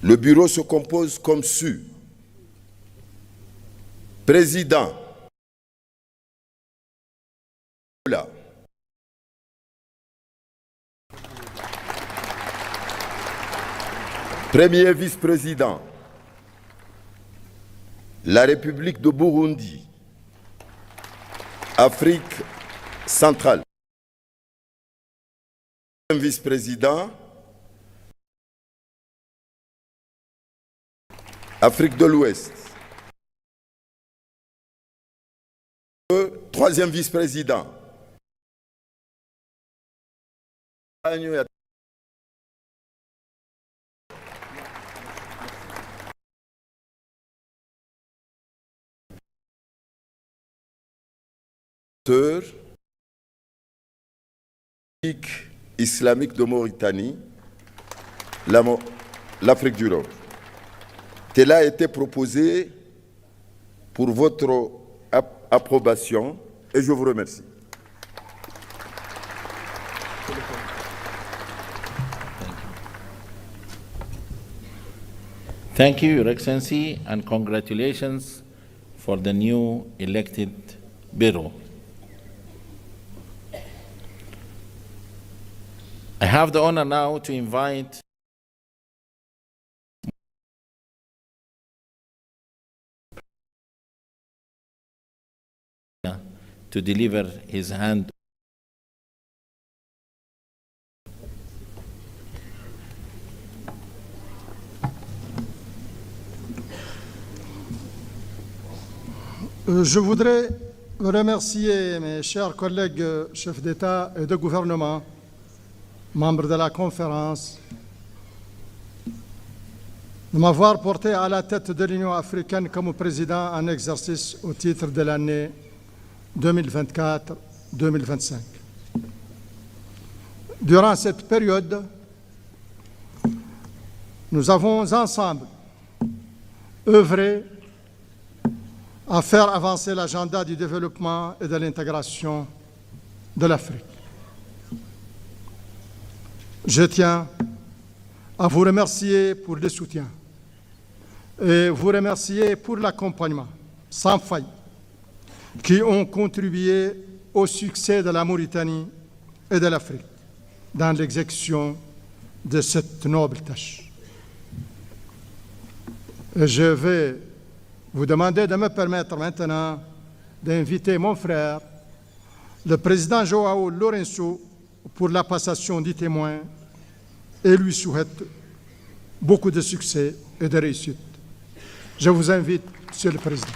Le bureau se compose comme suit. Président. Premier vice-président, la République de Burundi, Afrique centrale. Deuxième vice-président, Afrique de l'Ouest. Troisième vice-président. Islamique de Mauritanie, l'Afrique du Nord. Tel a été proposé pour votre approbation et je vous remercie. Thank you, Your Excellency, and congratulations for the new elected bureau. I have the honor now to invite to deliver his hand. Je voudrais remercier mes chers collègues chefs d'État et de gouvernement, membres de la conférence, de m'avoir porté à la tête de l'Union africaine comme président en exercice au titre de l'année 2024-2025. Durant cette période, nous avons ensemble œuvré à faire avancer l'agenda du développement et de l'intégration de l'Afrique. Je tiens à vous remercier pour le soutien et vous remercier pour l'accompagnement sans faille qui ont contribué au succès de la Mauritanie et de l'Afrique dans l'exécution de cette noble tâche. Et je vais vous demander de me permettre maintenant d'inviter mon frère, le président João Lourenço, pour la passation du témoin et lui souhaite beaucoup de succès et de réussite. Je vous invite, Monsieur le Président.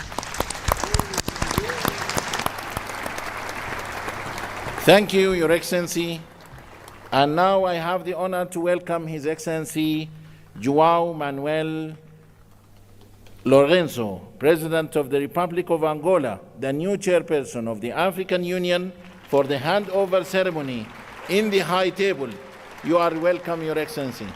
Thank you, Your Excellency. And now I have the honor to welcome His Excellency João Manuel Lourenço, President of the Republic of Angola, the new chairperson of the African Union, for the handover ceremony in the high table. You are welcome, Your Excellency.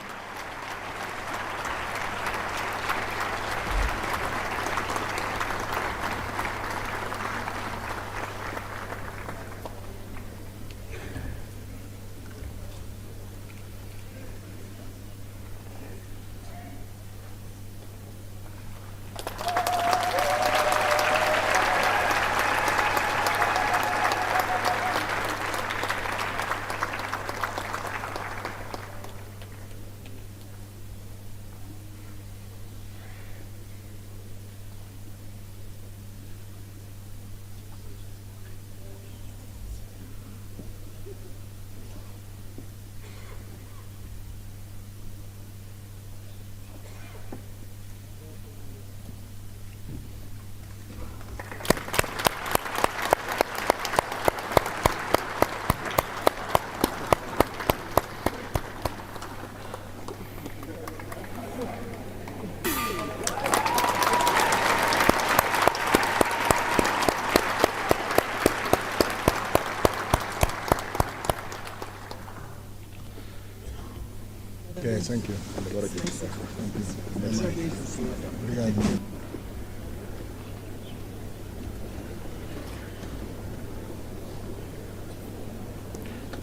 Okay, thank you.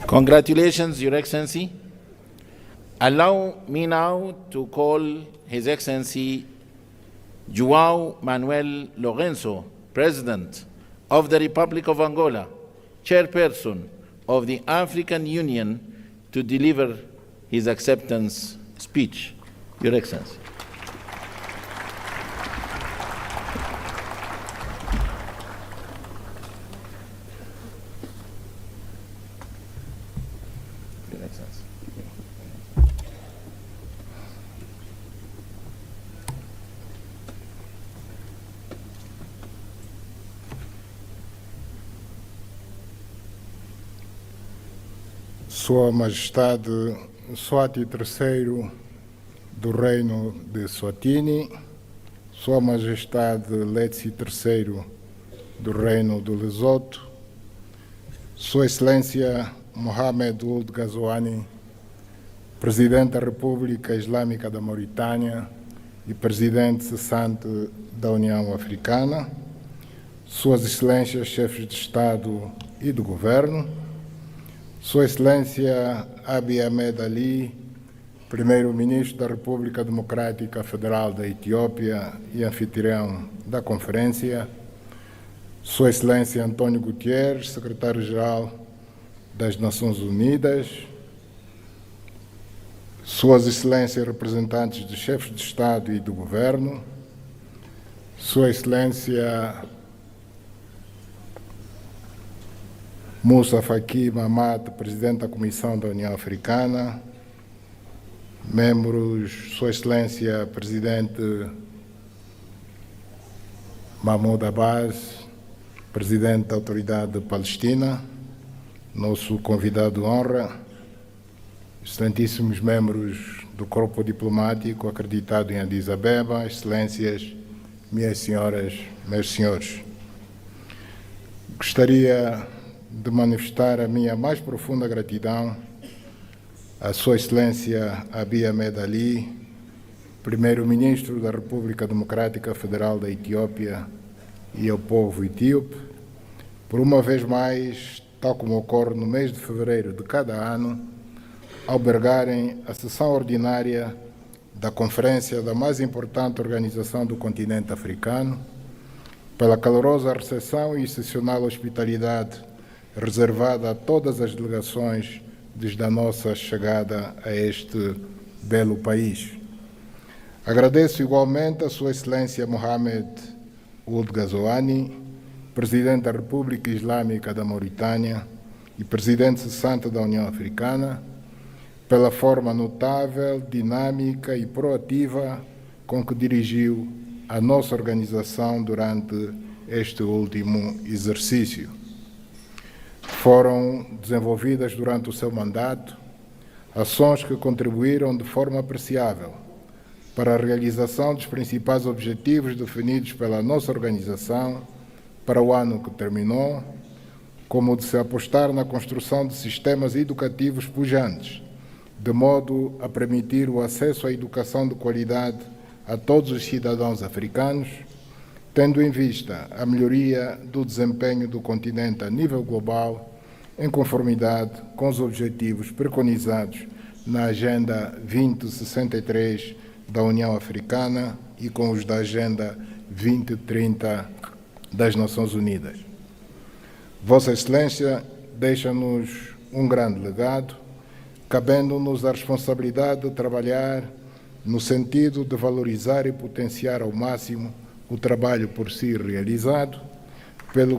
Congratulations, Your Excellency. Allow me now to call His Excellency João Manuel Lourenço, President of the Republic of Angola, Chairperson of the African Union, to deliver his acceptance speech. Your Excellency. Your Excellency. Sua Majestade Swati III do Reino de Swatini, Sua Majestade Letsi III do Reino do Lesoto, Sua Excelência Mohamed Ould Ghazouani, Presidente da República Islâmica da Mauritânia e Presidente cessante da União Africana, Suas Excelências Chefes de Estado e de Governo, Sua Excelência Abiy Ahmed Ali, Primeiro-Ministro da República Democrática Federal da Etiópia e anfitrião da conferência, Sua Excelência António Guterres, Secretário-Geral das Nações Unidas, Suas Excelências representantes de chefes de Estado e do Governo, Sua Excelência Moussa Faki Mahamat, Presidente da Comissão da União Africana, membros, Sua Excelência Presidente Mahmoud Abbas, Presidente da Autoridade Palestina, nosso convidado de honra, excelentíssimos membros do corpo diplomático acreditado em Addis Abeba, Excelências, minhas senhoras, meus senhores. Gostaria de manifestar a minha mais profunda gratidão à Sua Excelência Abiy Ahmed Ali, Primeiro-Ministro da República Democrática Federal da Etiópia, e ao povo etíope, por uma vez mais, tal como ocorre no mês de fevereiro de cada ano, albergarem a sessão ordinária da conferência da mais importante organização do continente africano, pela calorosa recepção e excepcional hospitalidade reservada a todas as delegações desde a nossa chegada a este belo país. Agradeço igualmente a Sua Excelência Mohamed Ould Ghazouani, Presidente da República Islâmica da Mauritânia e Presidente cessante da União Africana, pela forma notável, dinâmica e proativa com que dirigiu a nossa organização durante este último exercício. Foram desenvolvidas durante o seu mandato ações que contribuíram de forma apreciável para a realização dos principais objetivos definidos pela nossa organização para o ano que terminou, como o de se apostar na construção de sistemas educativos pujantes, de modo a permitir o acesso à educação de qualidade a todos os cidadãos africanos, tendo em vista a melhoria do desempenho do continente a nível global, em conformidade com os objetivos preconizados na Agenda 2063 da União Africana e com os da Agenda 2030 das Nações Unidas. Vossa Excelência deixa-nos um grande legado, cabendo-nos a responsabilidade de trabalhar no sentido de valorizar e potenciar ao máximo o trabalho por si realizado, pelo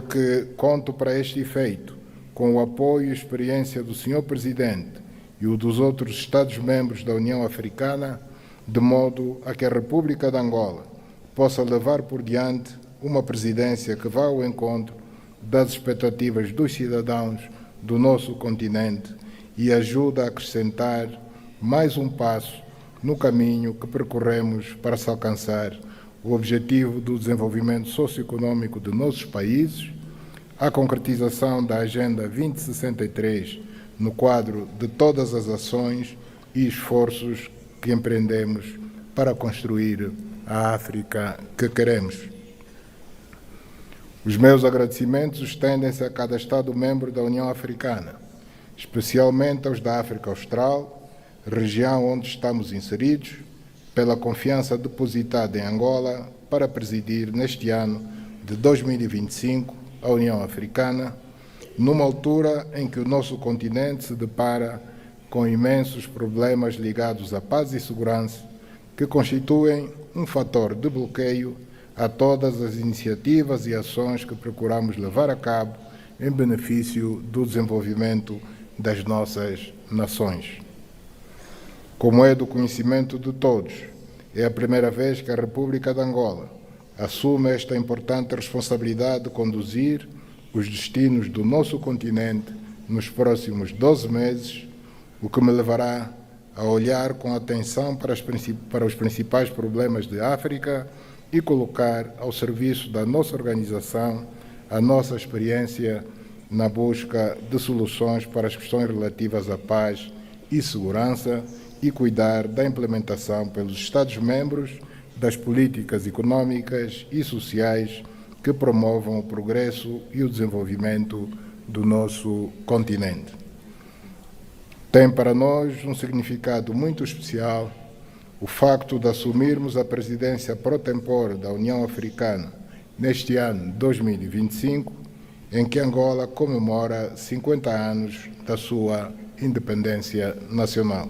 que conto para este efeito com o apoio e experiência do Sr. Presidente e o dos outros Estados-membros da União Africana, de modo a que a República de Angola possa levar por diante uma presidência que vá ao encontro das expectativas dos cidadãos do nosso continente e ajude a acrescentar mais um passo no caminho que percorremos para se alcançar o objetivo do desenvolvimento socioeconômico de nossos países, a concretização da Agenda 2063 no quadro de todas as ações e esforços que empreendemos para construir a África que queremos. Os meus agradecimentos estendem-se a cada Estado-membro da União Africana, especialmente aos da África Austral, região onde estamos inseridos, pela confiança depositada em Angola para presidir neste ano de 2025 a União Africana, numa altura em que o nosso continente se depara com imensos problemas ligados à paz e segurança, que constituem um fator de bloqueio a todas as iniciativas e ações que procuramos levar a cabo em benefício do desenvolvimento das nossas nações. Como é do conhecimento de todos, é a primeira vez que a República de Angola assume esta importante responsabilidade de conduzir os destinos do nosso continente nos próximos 12 meses, o que me levará a olhar com atenção para os principais problemas de África e colocar ao serviço da nossa organização a nossa experiência na busca de soluções para as questões relativas à paz e segurança e cuidar da implementação pelos Estados-membros das políticas econômicas e sociais que promovam o progresso e o desenvolvimento do nosso continente. Tem para nós um significado muito especial o facto de assumirmos a presidência pro tempore da União Africana neste ano 2025, em que Angola comemora 50 anos da sua independência nacional.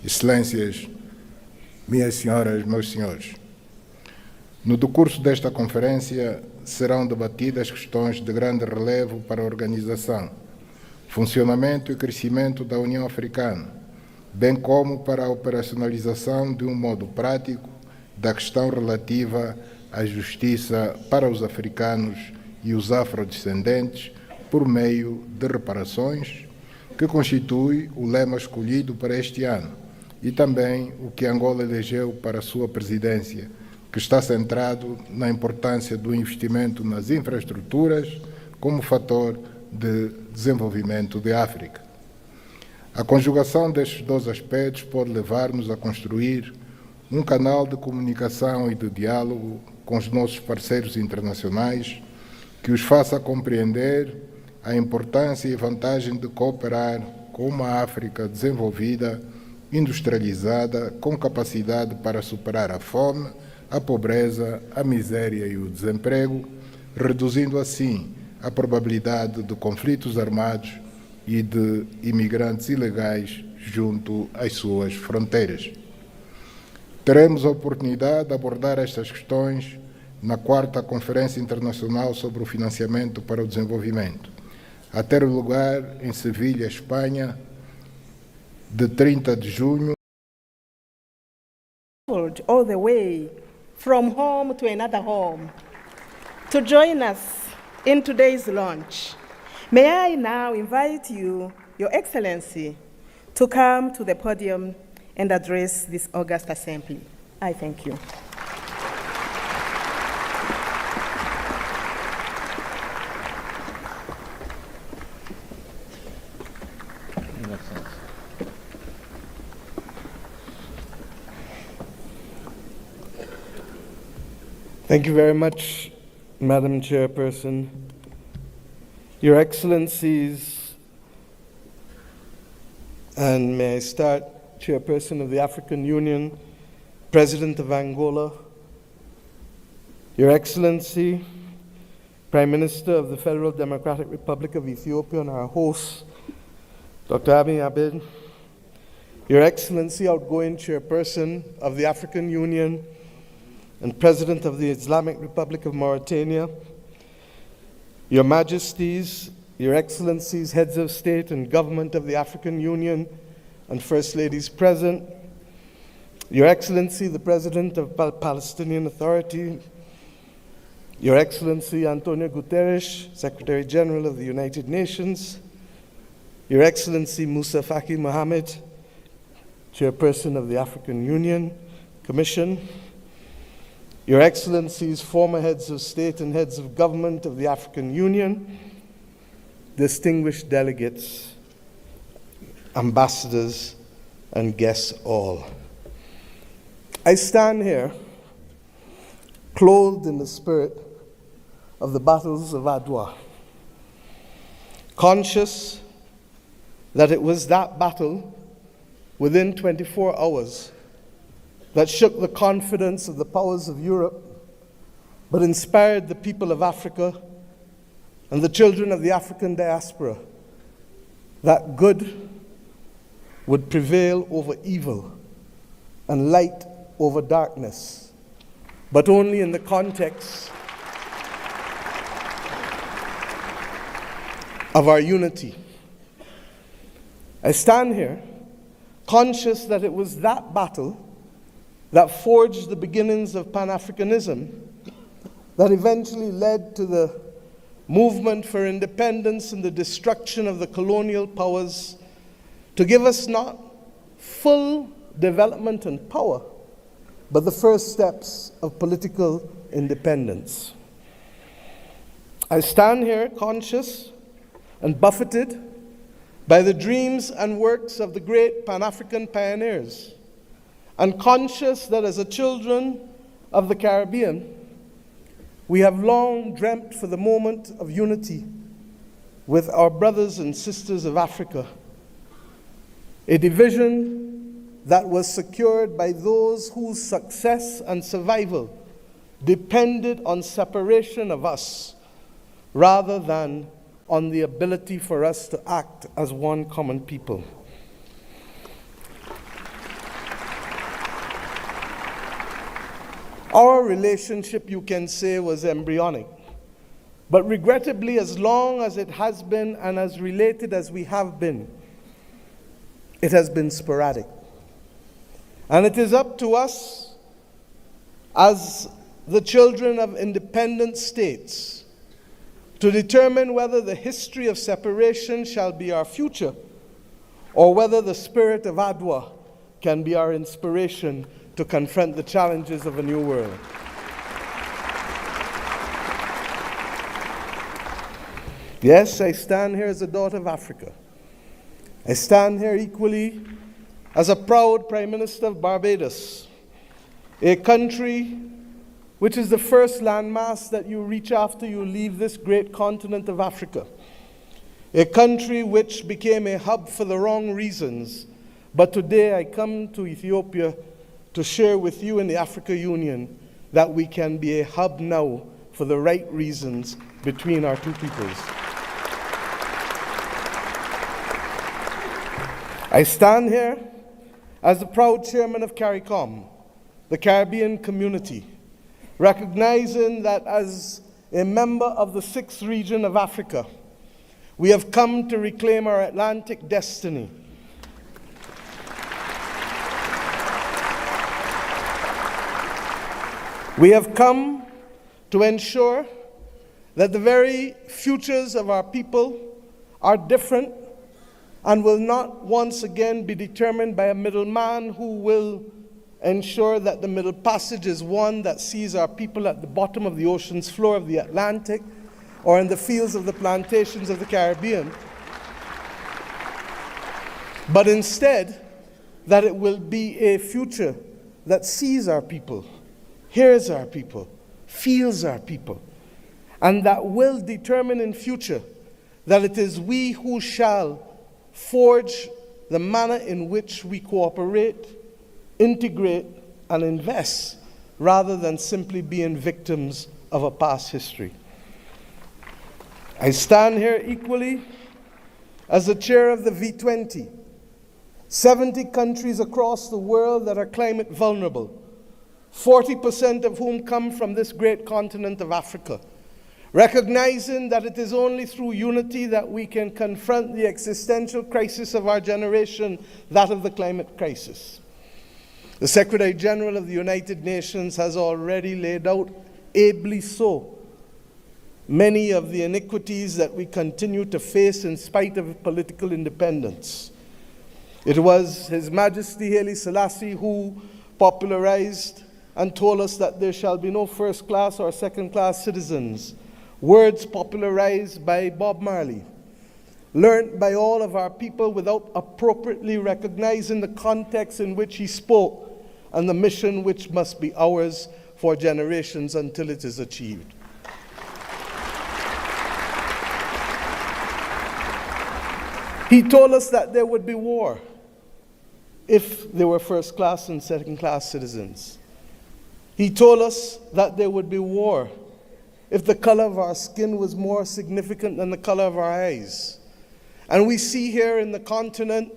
Excelências, minhas senhoras, meus senhores, no decurso desta conferência serão debatidas questões de grande relevo para a organização, funcionamento e crescimento da União Africana, bem como para a operacionalização de um modo prático da questão relativa à justiça para os africanos e os afrodescendentes por meio de reparações, que constitui o lema escolhido para este ano e também o que Angola elegeu para a sua presidência, que está centrado na importância do investimento nas infraestruturas como fator de desenvolvimento da África. A conjugação destes dois aspectos pode levar-nos a construir um canal de comunicação e de diálogo com os nossos parceiros internacionais que os faça compreender a importância e vantagem de cooperar com uma África desenvolvida, industrializada, com capacidade para superar a fome, a pobreza, a miséria e o desemprego, reduzindo assim a probabilidade de conflitos armados e de imigrantes ilegais junto às suas fronteiras. Teremos a oportunidade de abordar estas questões na 4ª Conferência Internacional sobre o Financiamento para o Desenvolvimento, a ter lugar em Sevilha, Espanha, de 30 de junho. All the way from home to another home to join us in today's launch. May I now invite you, Your Excellency, to come to the podium and address this august assembly. I thank you. Thank you very much, Madam Chairperson. Your Excellencies, and may I start, Chairperson of the African Union, President of Angola, Your Excellency, Prime Minister of the Federal Democratic Republic of Ethiopia and our host, Dr. Abiy Ahmed, Your Excellency, outgoing Chairperson of the African Union and President of the Islamic Republic of Mauritania, Your Majesties, Your Excellencies, Heads of State and Government of the African Union, and First Ladies present, Your Excellency, the President of the Palestinian Authority, Your Excellency Antonio Guterres, Secretary General of the United Nations, Your Excellency Moussa Faki Mohammed, Chairperson of the African Union Commission, Your Excellencies, former heads of state and heads of government of the African Union, distinguished delegates, ambassadors, and guests all. I stand here clothed in the spirit of the battles of Adwa, conscious that it was that battle within 24 hours that shook the confidence of the powers of Europe but inspired the people of Africa and the children of the African diaspora that good would prevail over evil and light over darkness, but only in the context of our unity. I stand here conscious that it was that battle that forged the beginnings of Pan-Africanism that eventually led to the movement for independence and the destruction of the colonial powers to give us not full development and power, but the first steps of political independence. I stand here conscious and buffeted by the dreams and works of the great Pan-African pioneers, and conscious that as a children of the Caribbean, we have long dreamt for the moment of unity with our brothers and sisters of Africa, a division that was secured by those whose success and survival depended on separation of us rather than on the ability for us to act as one common people. Our relationship, you can say, was embryonic, but regrettably, as long as it has been and as related as we have been, it has been sporadic. And it is up to us as the children of independent states to determine whether the history of separation shall be our future or whether the spirit of Adwa can be our inspiration to confront the challenges of a new world. Yes, I stand here as a daughter of Africa. I stand here equally as a proud Prime Minister of Barbados, a country which is the first landmass that you reach after you leave this great continent of Africa. A country which became a hub for the wrong reasons, but today I come to Ethiopia to share with you in the Africa Union that we can be a hub now for the right reasons between our two peoples. I stand here as the proud chairman of CARICOM, the Caribbean community, recognizing that as a member of the 6th region of Africa, we have come to reclaim our Atlantic destiny. We have come to ensure that the very futures of our people are different and will not once again be determined by a middleman who will ensure that the Middle Passage is one that sees our people at the bottom of the ocean's floor of the Atlantic or in the fields of the plantations of the Caribbean, but instead that it will be a future that sees our people, hears our people, feels our people, and that will determine in future that it is we who shall forge the manner in which we cooperate, integrate, and invest, rather than simply being victims of a past history. I stand here equally as the chair of the V20, 70 countries across the world that are climate vulnerable, 40% of whom come from this great continent of Africa, recognizing that it is only through unity that we can confront the existential crisis of our generation, that of the climate crisis. The Secretary General of the United Nations has already laid out, ably so, many of the iniquities that we continue to face in spite of political independence. It was His Majesty Haile Selassie who popularized and told us that there shall be no first-class or second-class citizens, words popularized by Bob Marley, learned by all of our people without appropriately recognizing the context in which he spoke and the mission which must be ours for generations until it is achieved. He told us that there would be war if there were first-class and second-class citizens. He told us that there would be war if the color of our skin was more significant than the color of our eyes. And we see here in the continent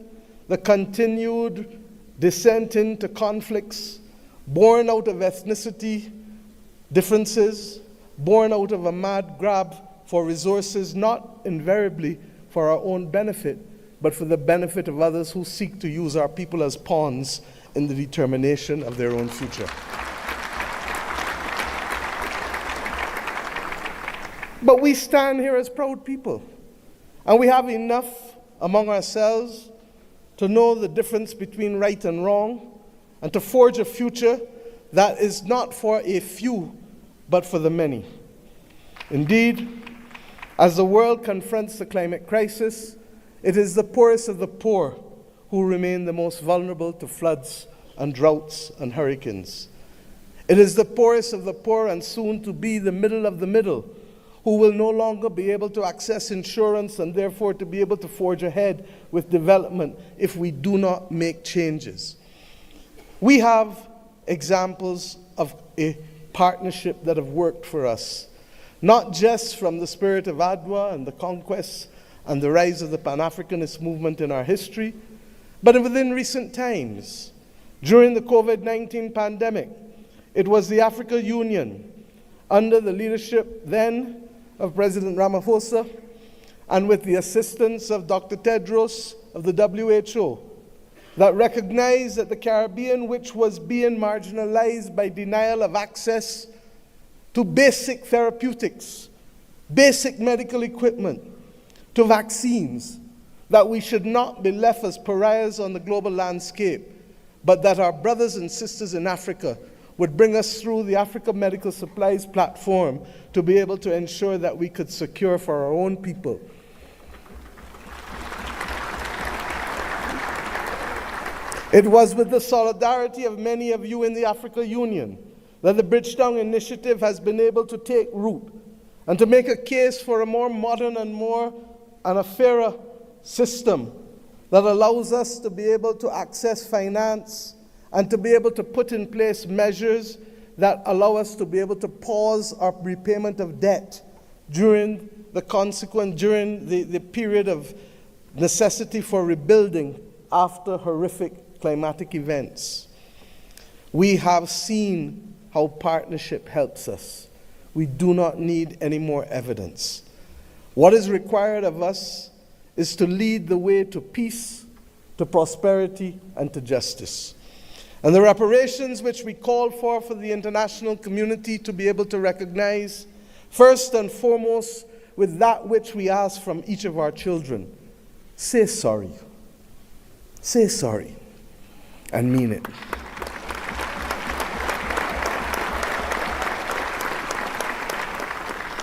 the continued descent into conflicts born out of ethnicity differences, born out of a mad grab for resources, not invariably for our own benefit, but for the benefit of others who seek to use our people as pawns in the determination of their own future. But we stand here as proud people, and we have enough among ourselves to know the difference between right and wrong, and to forge a future that is not for a few, but for the many. Indeed, as the world confronts the climate crisis, it is the poorest of the poor who remain the most vulnerable to floods and droughts and hurricanes. It is the poorest of the poor, and soon to be the middle of the middle, who will no longer be able to access insurance and therefore to be able to forge ahead with development if we do not make changes. We have examples of a partnership that have worked for us, not just from the spirit of Adwa and the conquests and the rise of the Pan-Africanist movement in our history, but within recent times. During the COVID-19 pandemic, it was the African Union, under the leadership then of President Ramaphosa, and with the assistance of Dr. Tedros of the WHO, that recognized that the Caribbean, which was being marginalized by denial of access to basic therapeutics, basic medical equipment, to vaccines, that we should not be left as pariahs on the global landscape, but that our brothers and sisters in Africa would bring us through the Africa Medical Supplies platform to be able to ensure that we could secure for our own people It was with the solidarity of many of you in the African Union that the Bridgetown Initiative has been able to take root and to make a case for a more modern and a fairer system that allows us to be able to access finance and to be able to put in place measures that allow us to be able to pause our repayment of debt during the period of necessity for rebuilding after horrific climatic events. We have seen how partnership helps us. We do not need any more evidence. What is required of us is to lead the way to peace, to prosperity, and to justice. And the reparations which we call for the international community to be able to recognize, first and foremost, with that which we ask from each of our children. Say sorry. Say sorry, and mean it.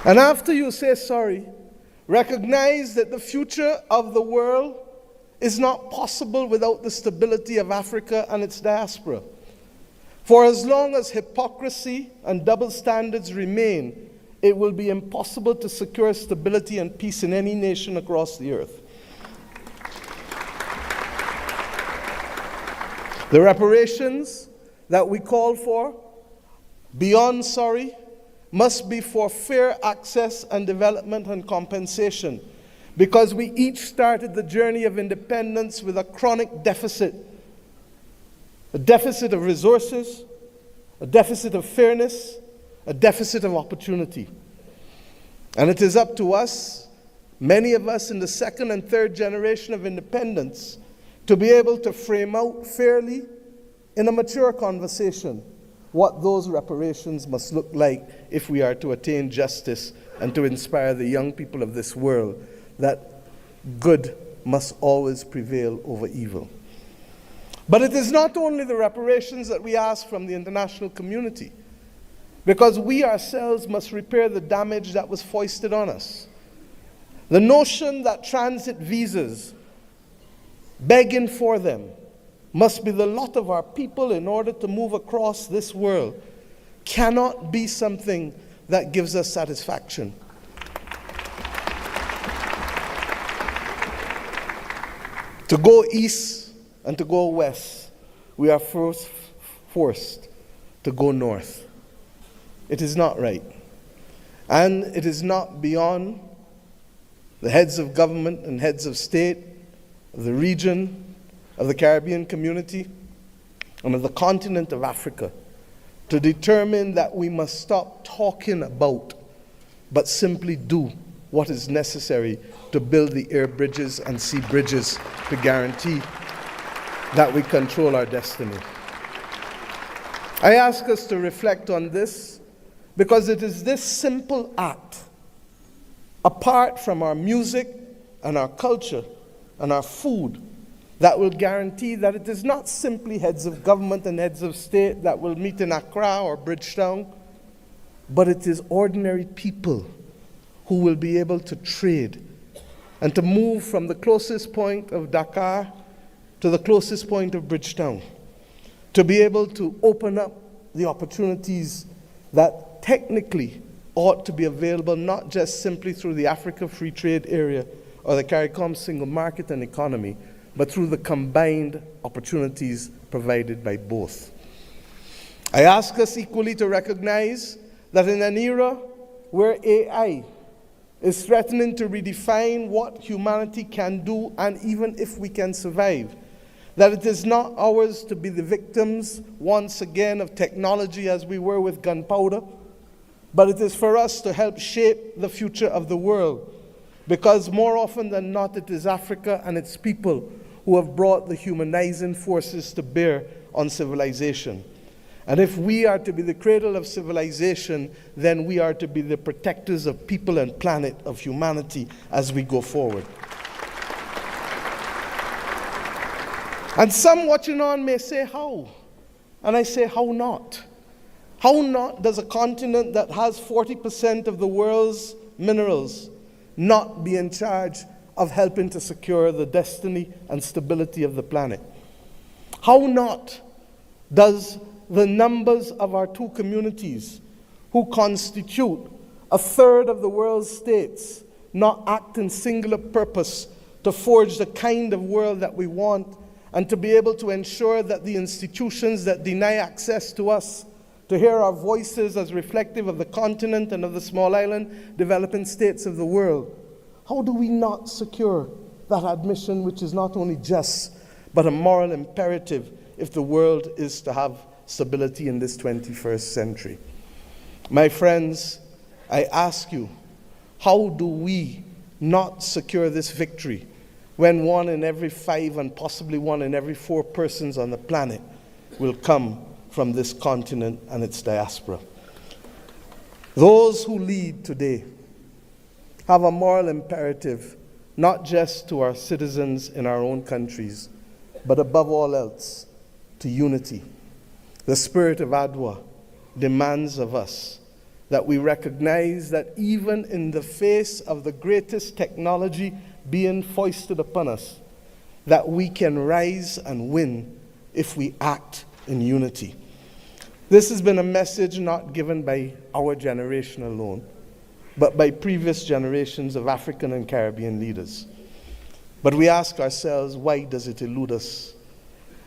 And after you say sorry, recognize that the future of the world is not possible without the stability of Africa and its diaspora. For as long as hypocrisy and double standards remain, it will be impossible to secure stability and peace in any nation across the earth. The reparations that we call for, beyond sorry, must be for fair access and development and compensation, because we each started the journey of independence with a chronic deficit. A deficit of resources, a deficit of fairness, a deficit of opportunity. And it is up to us, many of us in the second and third generation of independence, to be able to frame out fairly in a mature conversation what those reparations must look like if we are to attain justice and to inspire the young people of this world that good must always prevail over evil. But it is not only the reparations that we ask from the international community, because we ourselves must repair the damage that was foisted on us. The notion that transit visas, begging for them, must be the lot of our people in order to move across this world cannot be something that gives us satisfaction. To go east and to go west, we are first forced to go north. It is not right. And it is not beyond the heads of government and heads of state of the region, of the Caribbean community, and of the continent of Africa to determine that we must stop talking about, but simply do what is necessary to build the air bridges and sea bridges to guarantee that we control our destiny. I ask us to reflect on this because it is this simple act, apart from our music and our culture and our food, that will guarantee that it is not simply heads of government and heads of state that will meet in Accra or Bridgetown, but it is ordinary people who will be able to trade and to move from the closest point of Dakar to the closest point of Bridgetown, to be able to open up the opportunities that technically ought to be available not just simply through the Africa Free Trade Area or the CARICOM single market and economy, but through the combined opportunities provided by both. I ask us equally to recognize that in an era where AI is threatening to redefine what humanity can do and even if we can survive, that it is not ours to be the victims once again of technology as we were with gunpowder, but it is for us to help shape the future of the world, because more often than not it is Africa and its people who have brought the humanizing forces to bear on civilization. And if we are to be the cradle of civilization, then we are to be the protectors of people and planet, of humanity as we go forward. And some watching on may say, how? And I say, how not? How not does a continent that has 40% of the world's minerals not be in charge of helping to secure the destiny and stability of the planet? How not does the numbers of our two communities, who constitute a third of the world's states, not act in singular purpose to forge the kind of world that we want, and to be able to ensure that the institutions that deny access to us, to hear our voices as reflective of the continent and of the small island developing states of the world, how do we not secure that admission, which is not only just, but a moral imperative if the world is to have stability in this 21st century? My friends, I ask you, how do we not secure this victory when 1 in every 5 and possibly 1 in every 4 persons on the planet will come from this continent and its diaspora? Those who lead today have a moral imperative, not just to our citizens in our own countries, but above all else, to unity. The spirit of Adwa demands of us that we recognize that even in the face of the greatest technology being foisted upon us, that we can rise and win if we act in unity. This has been a message not given by our generation alone, but by previous generations of African and Caribbean leaders. But we ask ourselves, why does it elude us?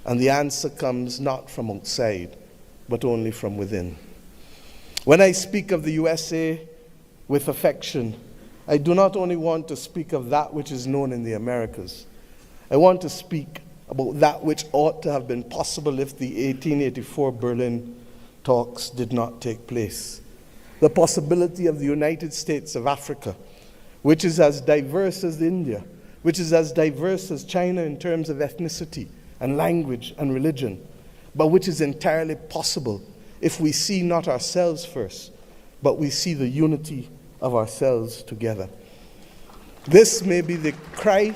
And the answer comes not from outside, but only from within. When I speak of the USA with affection, I do not only want to speak of that which is known in the Americas. I want to speak about that which ought to have been possible if the 1884 Berlin talks did not take place. The possibility of the United States of Africa, which is as diverse as India, which is as diverse as China in terms of ethnicity and language and religion, but which is entirely possible if we see not ourselves first, but we see the unity of ourselves together. This may be the cry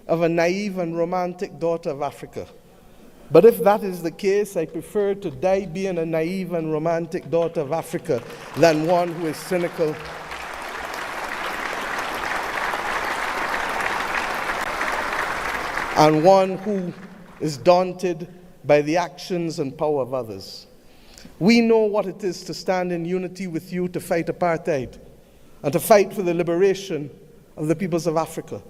of a naive and romantic daughter of Africa. But if that is the case, I prefer to die being a naive and romantic daughter of Africa than one who is cynical and one who is daunted by the actions and power of others. We know what it is to stand in unity with you to fight apartheid and to fight for the liberation of the peoples of Africa.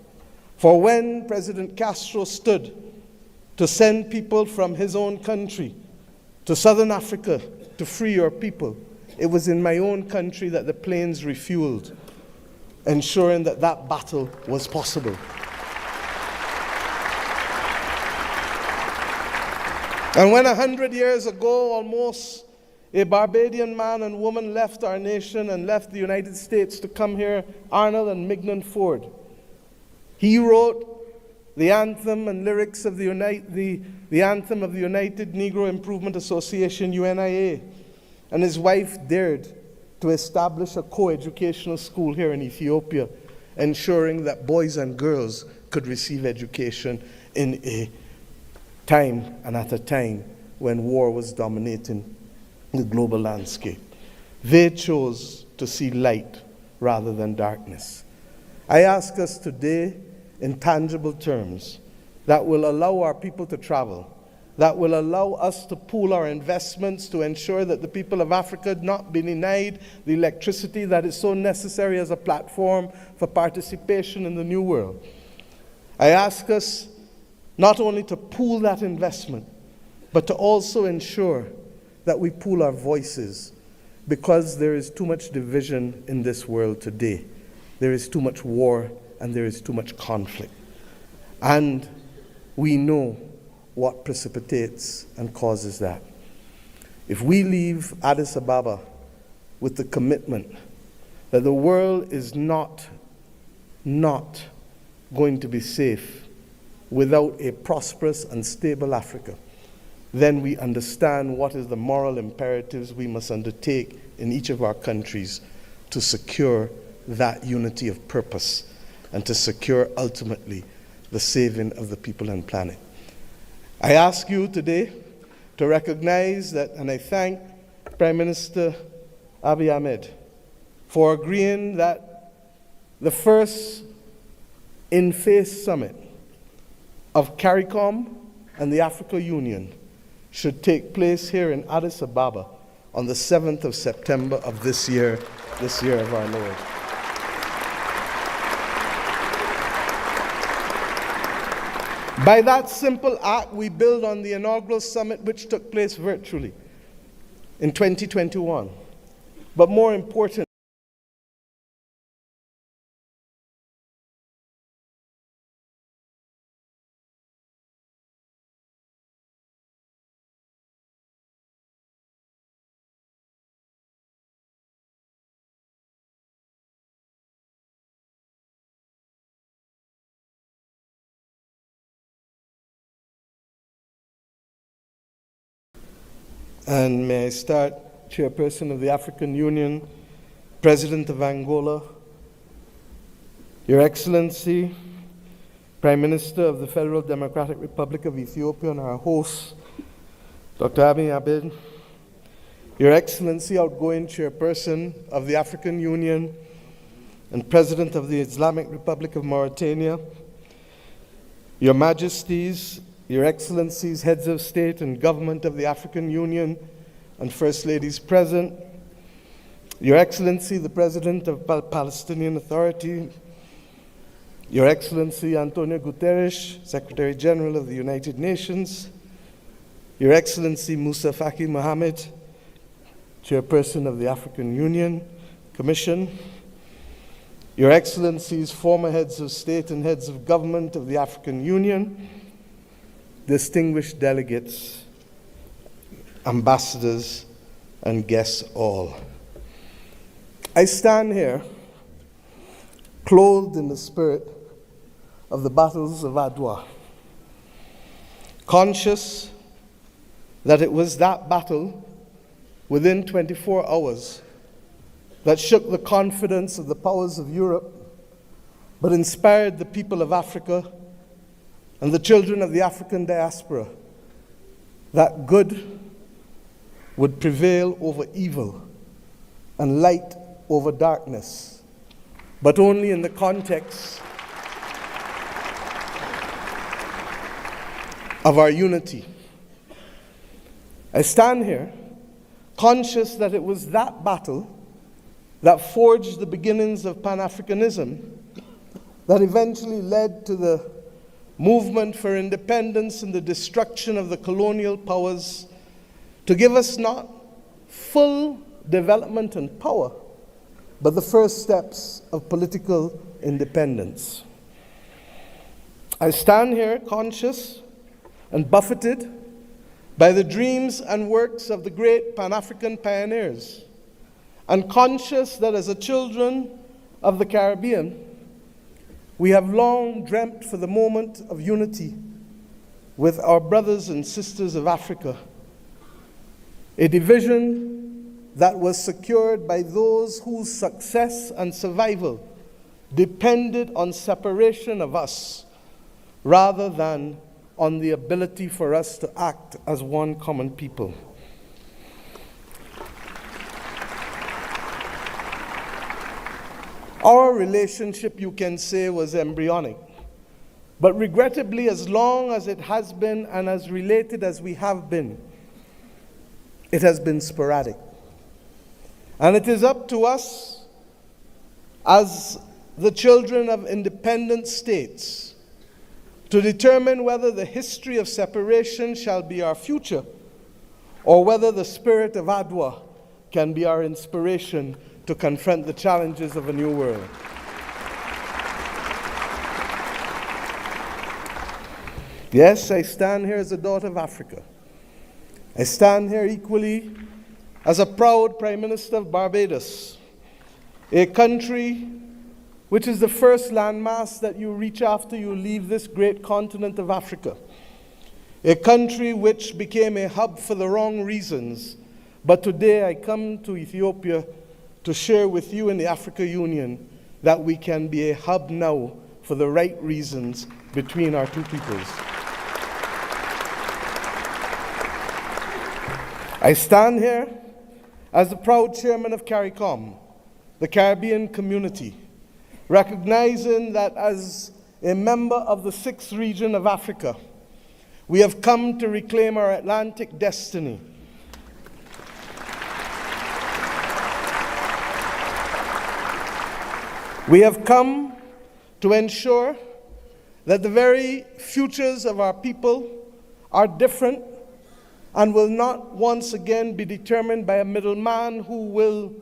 For when President Castro stood to send people from his own country to Southern Africa to free your people, it was in my own country that the planes refueled, ensuring that that battle was possible. And when 100 years ago, almost, a Barbadian man and woman left our nation and left the United States to come here, Arnold and Mignon Ford, he wrote the anthem and lyrics of the anthem of the United Negro Improvement Association, UNIA, and his wife dared to establish a co-educational school here in Ethiopia, ensuring that boys and girls could receive education in a time and at a time when war was dominating the global landscape. They chose to see light rather than darkness. I ask us today, in tangible terms, that will allow our people to travel, that will allow us to pool our investments to ensure that the people of Africa not be denied the electricity that is so necessary as a platform for participation in the new world. I ask us not only to pool that investment, but to also ensure that we pool our voices, because there is too much division in this world today. There is too much war and there is too much conflict. And we know what precipitates and causes that. If we leave Addis Ababa with the commitment that the world is not going to be safe without a prosperous and stable Africa, then we understand what is the moral imperatives we must undertake in each of our countries to secure that unity of purpose and to secure ultimately the saving of the people and planet. I ask you today to recognize that, and I thank Prime Minister Abiy Ahmed for agreeing that the first in-face summit of CARICOM and the Africa Union should take place here in Addis Ababa on the 7th of September of this year of our Lord. By that simple act, we build on the inaugural summit which took place virtually in 2021. But more important, and may I start, Chairperson of the African Union, President of Angola, Your Excellency, Prime Minister of the Federal Democratic Republic of Ethiopia, and our host, Dr. Abiy Ahmed, Your Excellency, outgoing Chairperson of the African Union and President of the Islamic Republic of Mauritania, Your Majesties, Your Excellencies, Heads of State and Government of the African Union, and First Ladies present, Your Excellency, the President of the Palestinian Authority, Your Excellency Antonio Guterres, Secretary General of the United Nations, Your Excellency Musa Faki Mohammed, Chairperson of the African Union Commission, Your Excellencies, former Heads of State and Heads of Government of the African Union, distinguished delegates, ambassadors, and guests all. I stand here clothed in the spirit of the battles of Adwa, conscious that it was that battle within 24 hours that shook the confidence of the powers of Europe, but inspired the people of Africa and the children of the African diaspora that good would prevail over evil and light over darkness, but only in the context of our unity. I stand here conscious that it was that battle that forged the beginnings of Pan-Africanism that eventually led to the movement for independence and the destruction of the colonial powers to give us not full development and power, but the first steps of political independence. I stand here conscious and buffeted by the dreams and works of the great Pan-African pioneers, and conscious that as a children of the Caribbean, we have long dreamt for the moment of unity with our brothers and sisters of Africa, a division that was secured by those whose success and survival depended on separation of us rather than on the ability for us to act as one common people. Our relationship, you can say, was embryonic. But regrettably, as long as it has been and as related as we have been, it has been sporadic. And it is up to us as the children of independent states to determine whether the history of separation shall be our future or whether the spirit of Adwa can be our inspiration to confront the challenges of a new world. Yes, I stand here as a daughter of Africa. I stand here equally as a proud Prime Minister of Barbados, a country which is the first landmass that you reach after you leave this great continent of Africa, a country which became a hub for the wrong reasons. But today I come to Ethiopia to share with you in the Africa Union that we can be a hub now for the right reasons between our two peoples. I stand here as the proud chairman of CARICOM, the Caribbean community, recognizing that as a member of the 6th region of Africa, we have come to reclaim our Atlantic destiny. We have come to ensure that the very futures of our people are different and will not once again be determined by a middleman who will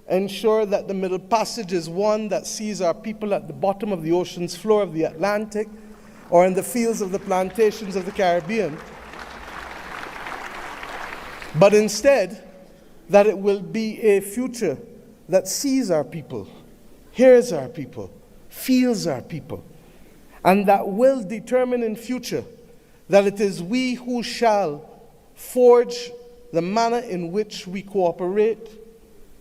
ensure that the Middle Passage is one that sees our people at the bottom of the ocean's floor of the Atlantic or in the fields of the plantations of the Caribbean, but instead that it will be a future that sees our people, hears our people, feels our people, and that will determine in future that it is we who shall forge the manner in which we cooperate,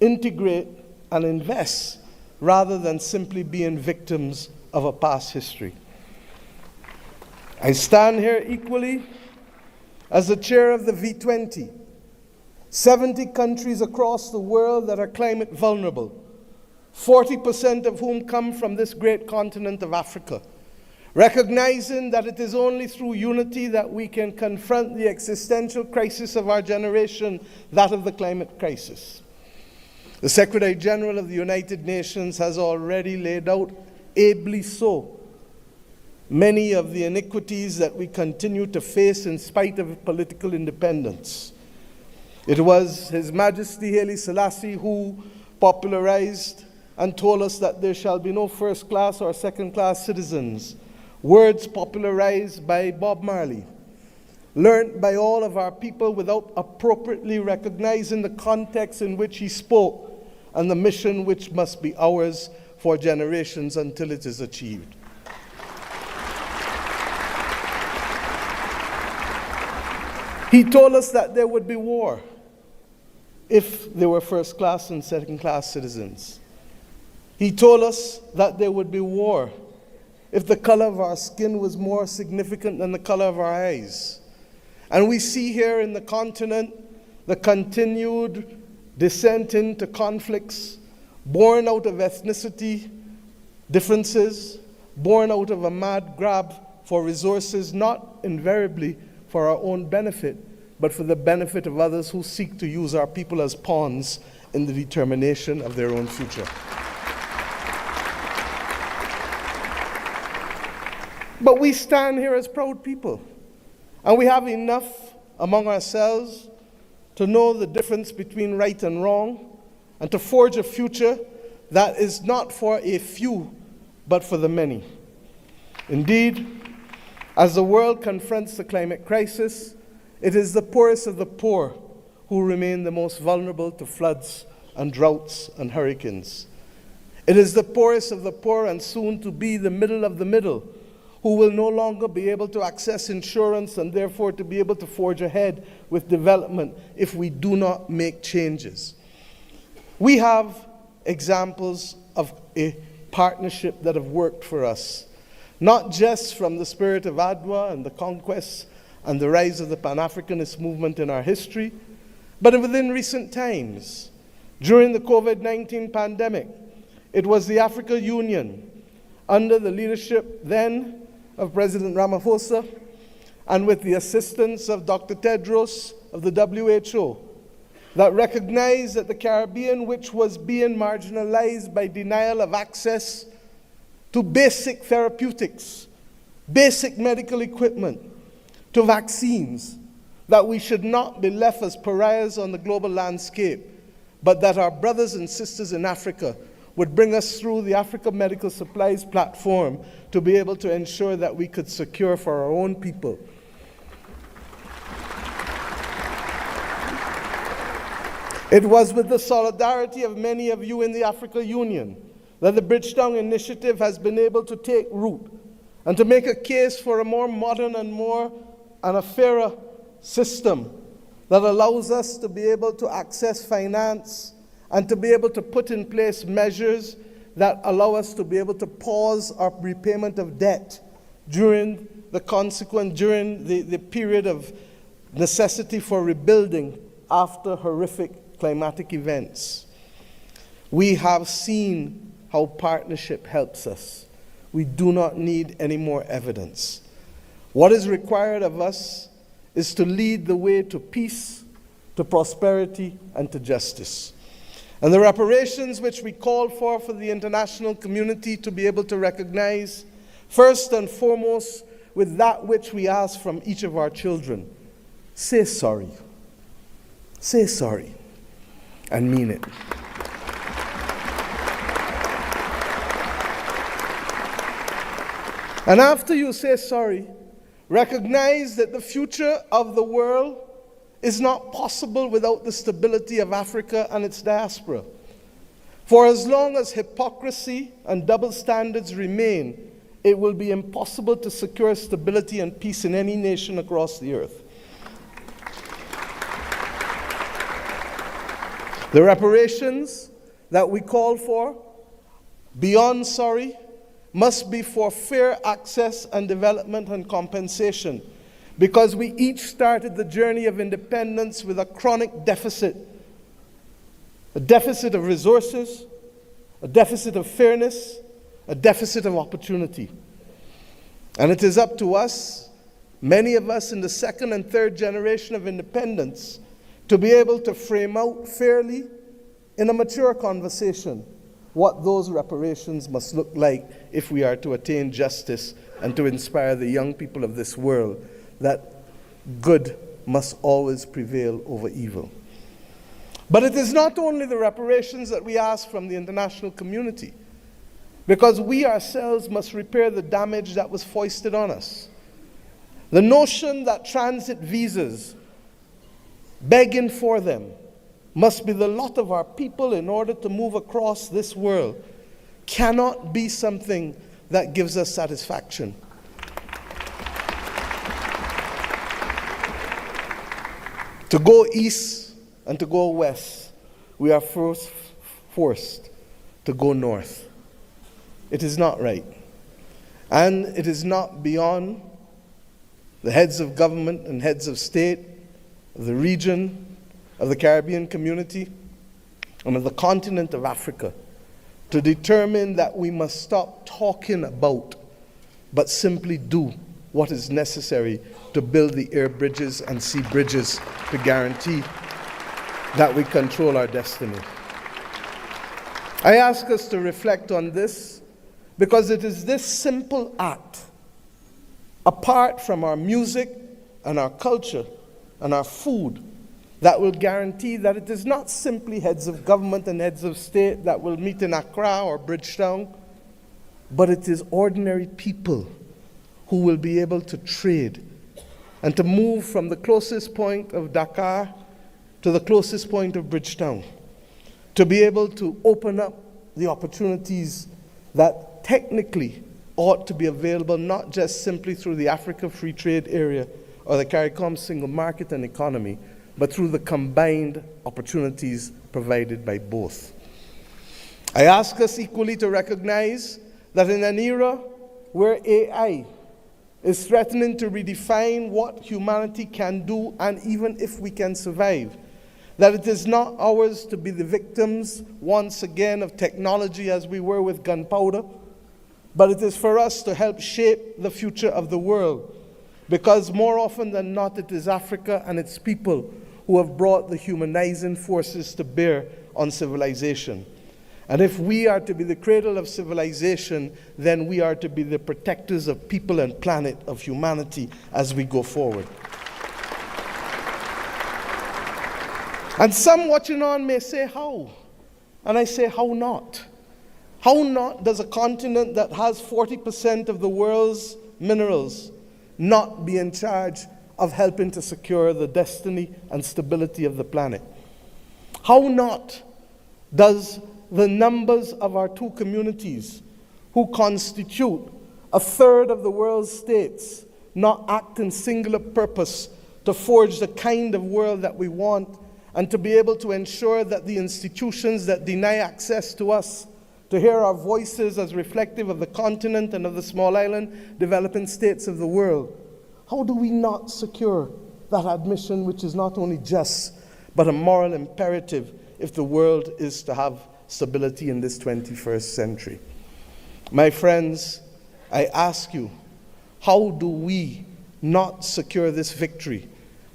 integrate, and invest, rather than simply being victims of a past history. I stand here equally as the chair of the V20, 70 countries across the world that are climate vulnerable, 40% of whom come from this great continent of Africa, recognizing that it is only through unity that we can confront the existential crisis of our generation, that of the climate crisis. The Secretary General of the United Nations has already laid out, ably so, many of the iniquities that we continue to face in spite of political independence. It was His Majesty Haile Selassie who popularized and told us that there shall be no first-class or second-class citizens, words popularized by Bob Marley, learned by all of our people without appropriately recognizing the context in which he spoke and the mission which must be ours for generations until it is achieved. He told us that there would be war if there were first-class and second-class citizens. He told us that there would be war if the color of our skin was more significant than the color of our eyes. And we see here in the continent the continued descent into conflicts born out of ethnicity differences, born out of a mad grab for resources, not invariably for our own benefit, but for the benefit of others who seek to use our people as pawns in the determination of their own future. But we stand here as proud people, and we have enough among ourselves to know the difference between right and wrong, and to forge a future that is not for a few, but for the many. Indeed, as the world confronts the climate crisis, it is the poorest of the poor who remain the most vulnerable to floods and droughts and hurricanes. It is the poorest of the poor, and soon to be the middle of the middle, who will no longer be able to access insurance and therefore to be able to forge ahead with development if we do not make changes. We have examples of a partnership that have worked for us, not just from the spirit of Adwa and the conquest and the rise of the Pan-Africanist movement in our history, but within recent times. During the COVID-19 pandemic, it was the African Union, under the leadership then of President Ramaphosa, and with the assistance of Dr. Tedros of the WHO, that recognized that the Caribbean, which was being marginalized by denial of access to basic therapeutics, basic medical equipment, to vaccines, that we should not be left as pariahs on the global landscape, but that our brothers and sisters in Africa would bring us through the Africa Medical Supplies platform to be able to ensure that we could secure for our own people. It was with the solidarity of many of you in the Africa Union that the Bridgetown Initiative has been able to take root and to make a case for a more modern and a fairer system that allows us to be able to access finance and to be able to put in place measures that allow us to be able to pause our repayment of debt during the period of necessity for rebuilding after horrific climatic events. We have seen how partnership helps us. We do not need any more evidence. What is required of us is to lead the way to peace, to prosperity, and to justice. And the reparations which we call for the international community to be able to recognize, first and foremost, with that which we ask from each of our children: say sorry. Say sorry, and mean it. And after you say sorry, recognize that the future of the world is not possible without the stability of Africa and its diaspora. For as long as hypocrisy and double standards remain, it will be impossible to secure stability and peace in any nation across the earth. The reparations that we call for, beyond sorry, must be for fair access and development and compensation, because we each started the journey of independence with a chronic deficit. A deficit of resources, a deficit of fairness, a deficit of opportunity. And it is up to us, many of us in the second and third generation of independence, to be able to frame out fairly in a mature conversation what those reparations must look like if we are to attain justice and to inspire the young people of this world that good must always prevail over evil. But it is not only the reparations that we ask from the international community, because we ourselves must repair the damage that was foisted on us. The notion that transit visas, begging for them, must be the lot of our people in order to move across this world cannot be something that gives us satisfaction. To go east and to go west, we are forced to go north. It is not right. And it is not beyond the heads of government and heads of state, of the region, of the Caribbean community, and of the continent of Africa to determine that we must stop talking about, but simply do what is necessary to build the air bridges and sea bridges to guarantee that we control our destiny. I ask us to reflect on this because it is this simple act, apart from our music and our culture and our food, that will guarantee that it is not simply heads of government and heads of state that will meet in Accra or Bridgetown, but it is ordinary people who will be able to trade and to move from the closest point of Dakar to the closest point of Bridgetown, to be able to open up the opportunities that technically ought to be available not just simply through the Africa Free Trade Area or the CARICOM single market and economy, but through the combined opportunities provided by both. I ask us equally to recognize that in an era where AI is threatening to redefine what humanity can do and even if we can survive, that it is not ours to be the victims once again of technology as we were with gunpowder, but it is for us to help shape the future of the world, because more often than not it is Africa and its people who have brought the humanizing forces to bear on civilization. And if we are to be the cradle of civilization, then we are to be the protectors of people and planet, of humanity, as we go forward. And some watching on may say, how? And I say, how not? How not does a continent that has 40% of the world's minerals not be in charge of helping to secure the destiny and stability of the planet? How not does the numbers of our two communities, who constitute a third of the world's states, not act in singular purpose to forge the kind of world that we want and to be able to ensure that the institutions that deny access to us, to hear our voices as reflective of the continent and of the small island developing states of the world, how do we not secure that admission, which is not only just, but a moral imperative if the world is to have stability in this 21st century? My friends, I ask you, how do we not secure this victory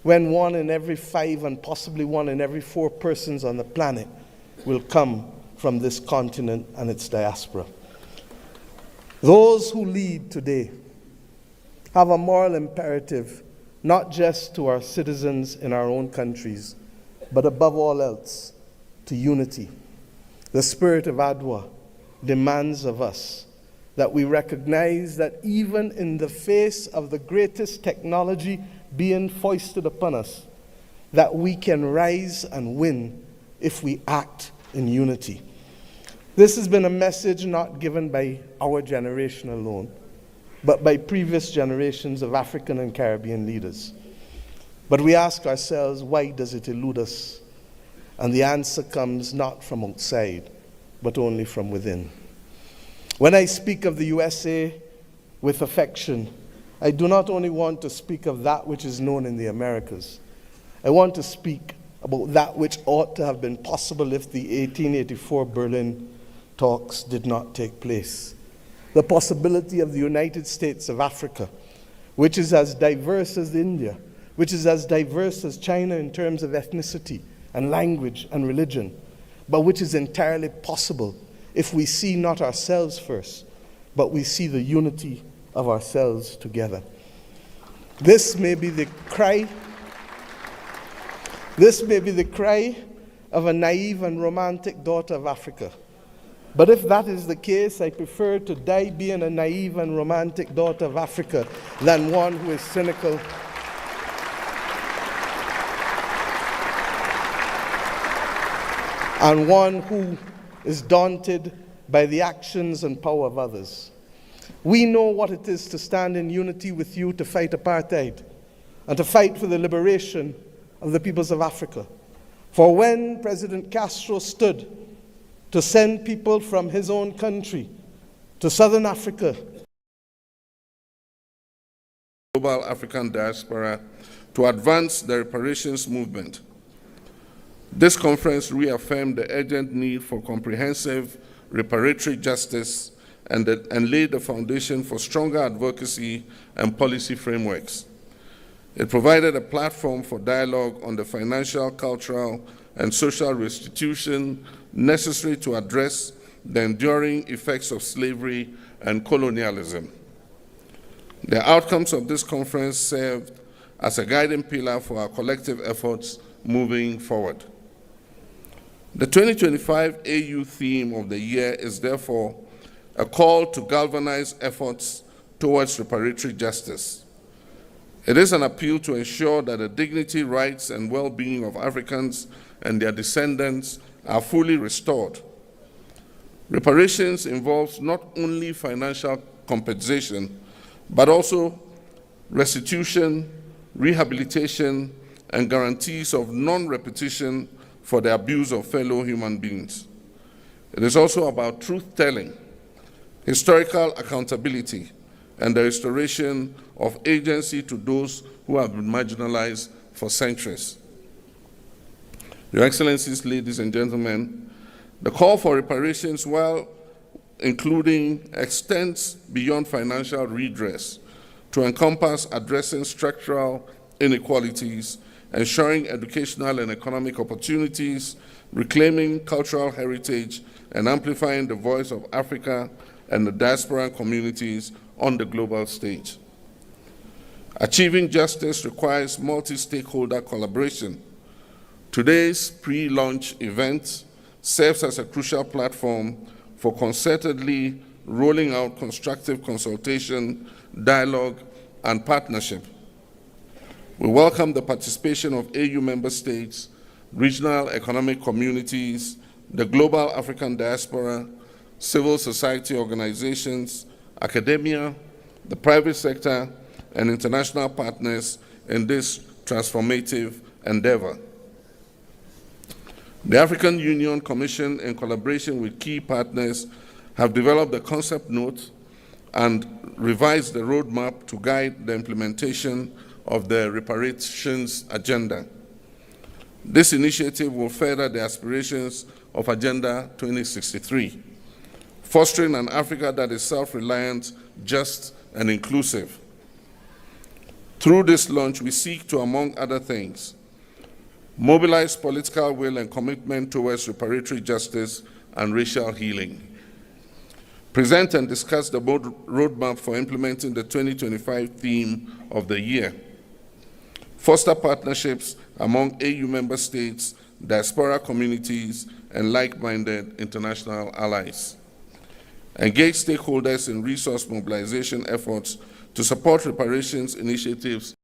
when 1 in every 5 and possibly 1 in every 4 persons on the planet will come from this continent and its diaspora? Those who lead today have a moral imperative, not just to our citizens in our own countries, but above all else, to unity. The spirit of Adwa demands of us that we recognize that even in the face of the greatest technology being foisted upon us, that we can rise and win if we act in unity. This has been a message not given by our generation alone, but by previous generations of African and Caribbean leaders. But we ask ourselves, why does it elude us? And the answer comes not from outside, but only from within. When I speak of the USA with affection, I do not only want to speak of that which is known in the Americas. I want to speak about that which ought to have been possible if the 1884 Berlin talks did not take place. The possibility of the United States of Africa, which is as diverse as India, which is as diverse as China in terms of ethnicity and language and religion, but which is entirely possible if we see not ourselves first, but we see the unity of ourselves together. This may be the cry of a naive and romantic daughter of Africa. But if that is the case, I prefer to die being a naive and romantic daughter of Africa than one who is cynical and one who is daunted by the actions and power of others. We know what it is to stand in unity with you to fight apartheid and to fight for the liberation of the peoples of Africa. For when President Castro stood to send people from his own country to Southern Africa, global African diaspora, to advance the reparations movement, this conference reaffirmed the urgent need for comprehensive reparatory justice and laid the foundation for stronger advocacy and policy frameworks. It provided a platform for dialogue on the financial, cultural, and social restitution necessary to address the enduring effects of slavery and colonialism. The outcomes of this conference served as a guiding pillar for our collective efforts moving forward. The 2025 AU theme of the year is therefore a call to galvanize efforts towards reparatory justice. It is an appeal to ensure that the dignity, rights, and well-being of Africans and their descendants are fully restored. Reparations involves not only financial compensation, but also restitution, rehabilitation, and guarantees of non-repetition for the abuse of fellow human beings. It is also about truth-telling, historical accountability, and the restoration of agency to those who have been marginalized for centuries. Your Excellencies, ladies and gentlemen, the call for reparations, while including, extends beyond financial redress to encompass addressing structural inequalities, ensuring educational and economic opportunities, reclaiming cultural heritage, and amplifying the voice of Africa and the diaspora communities on the global stage. Achieving justice requires multi-stakeholder collaboration. Today's pre-launch event serves as a crucial platform for concertedly rolling out constructive consultation, dialogue, and partnership. We welcome the participation of AU member states, regional economic communities, the global African diaspora, civil society organizations, academia, the private sector, and international partners in this transformative endeavor. The African Union Commission, in collaboration with key partners, have developed a concept note and revised the roadmap to guide the implementation of the reparations agenda. This initiative will further the aspirations of Agenda 2063, fostering an Africa that is self-reliant, just, and inclusive. Through this launch, we seek to, among other things, mobilize political will and commitment towards reparatory justice and racial healing, present and discuss the roadmap for implementing the 2025 theme of the year, foster partnerships among AU member states, diaspora communities, and like-minded international allies, engage stakeholders in resource mobilization efforts to support reparations initiatives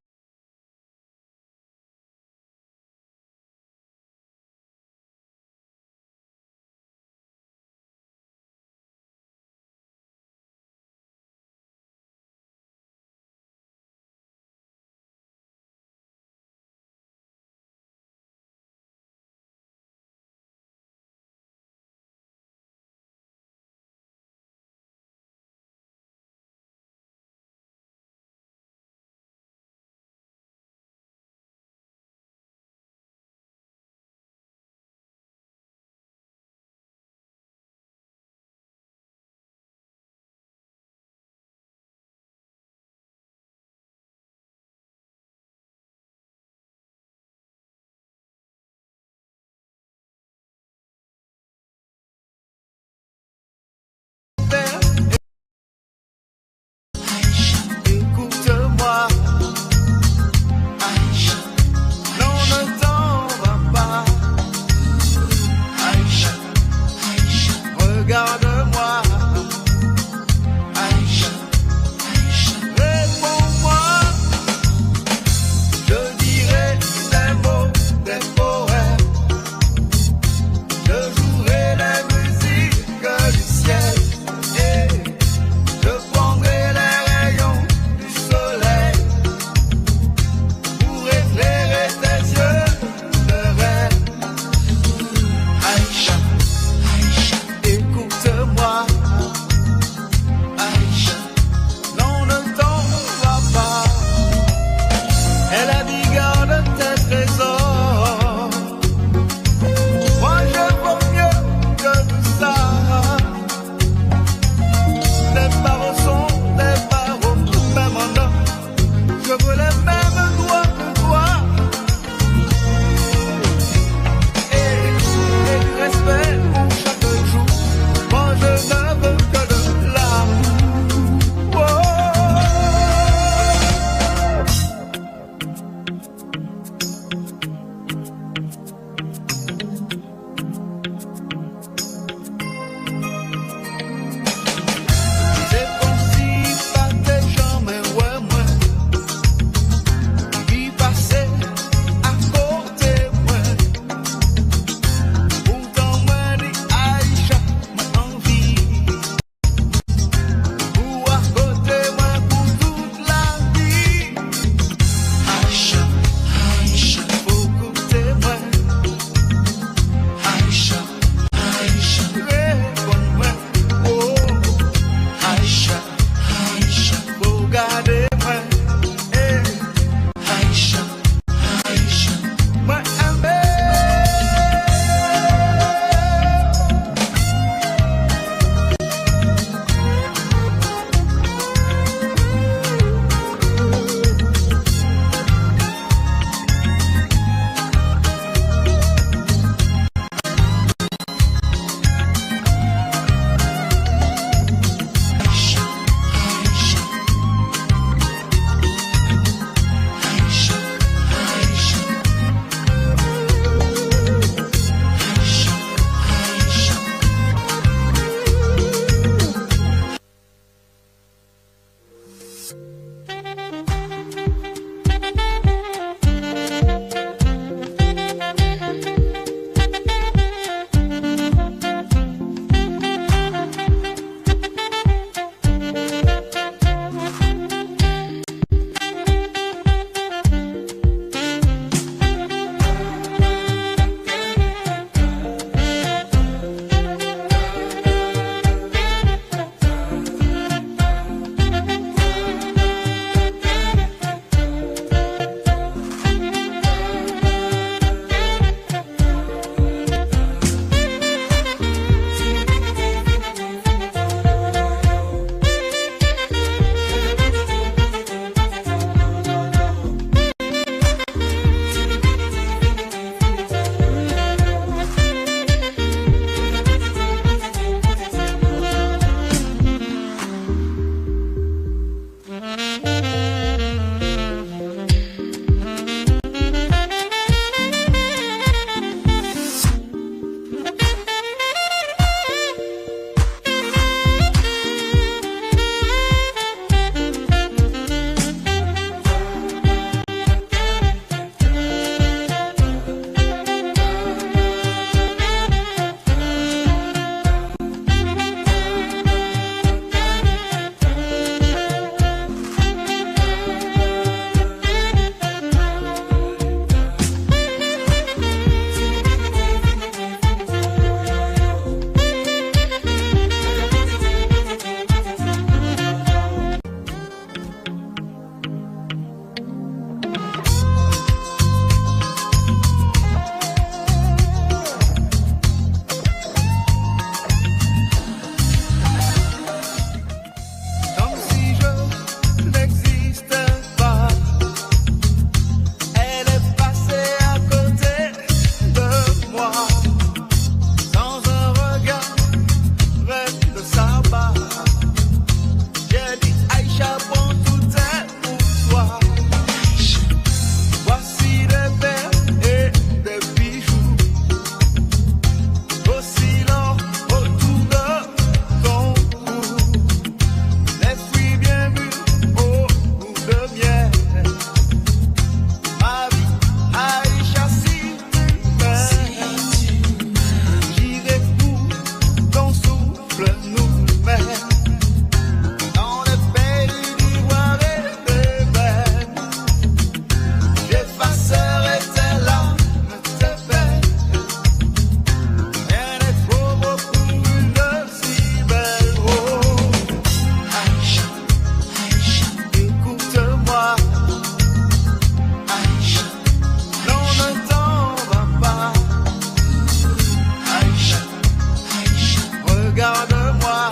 Regarde-moi.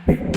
you.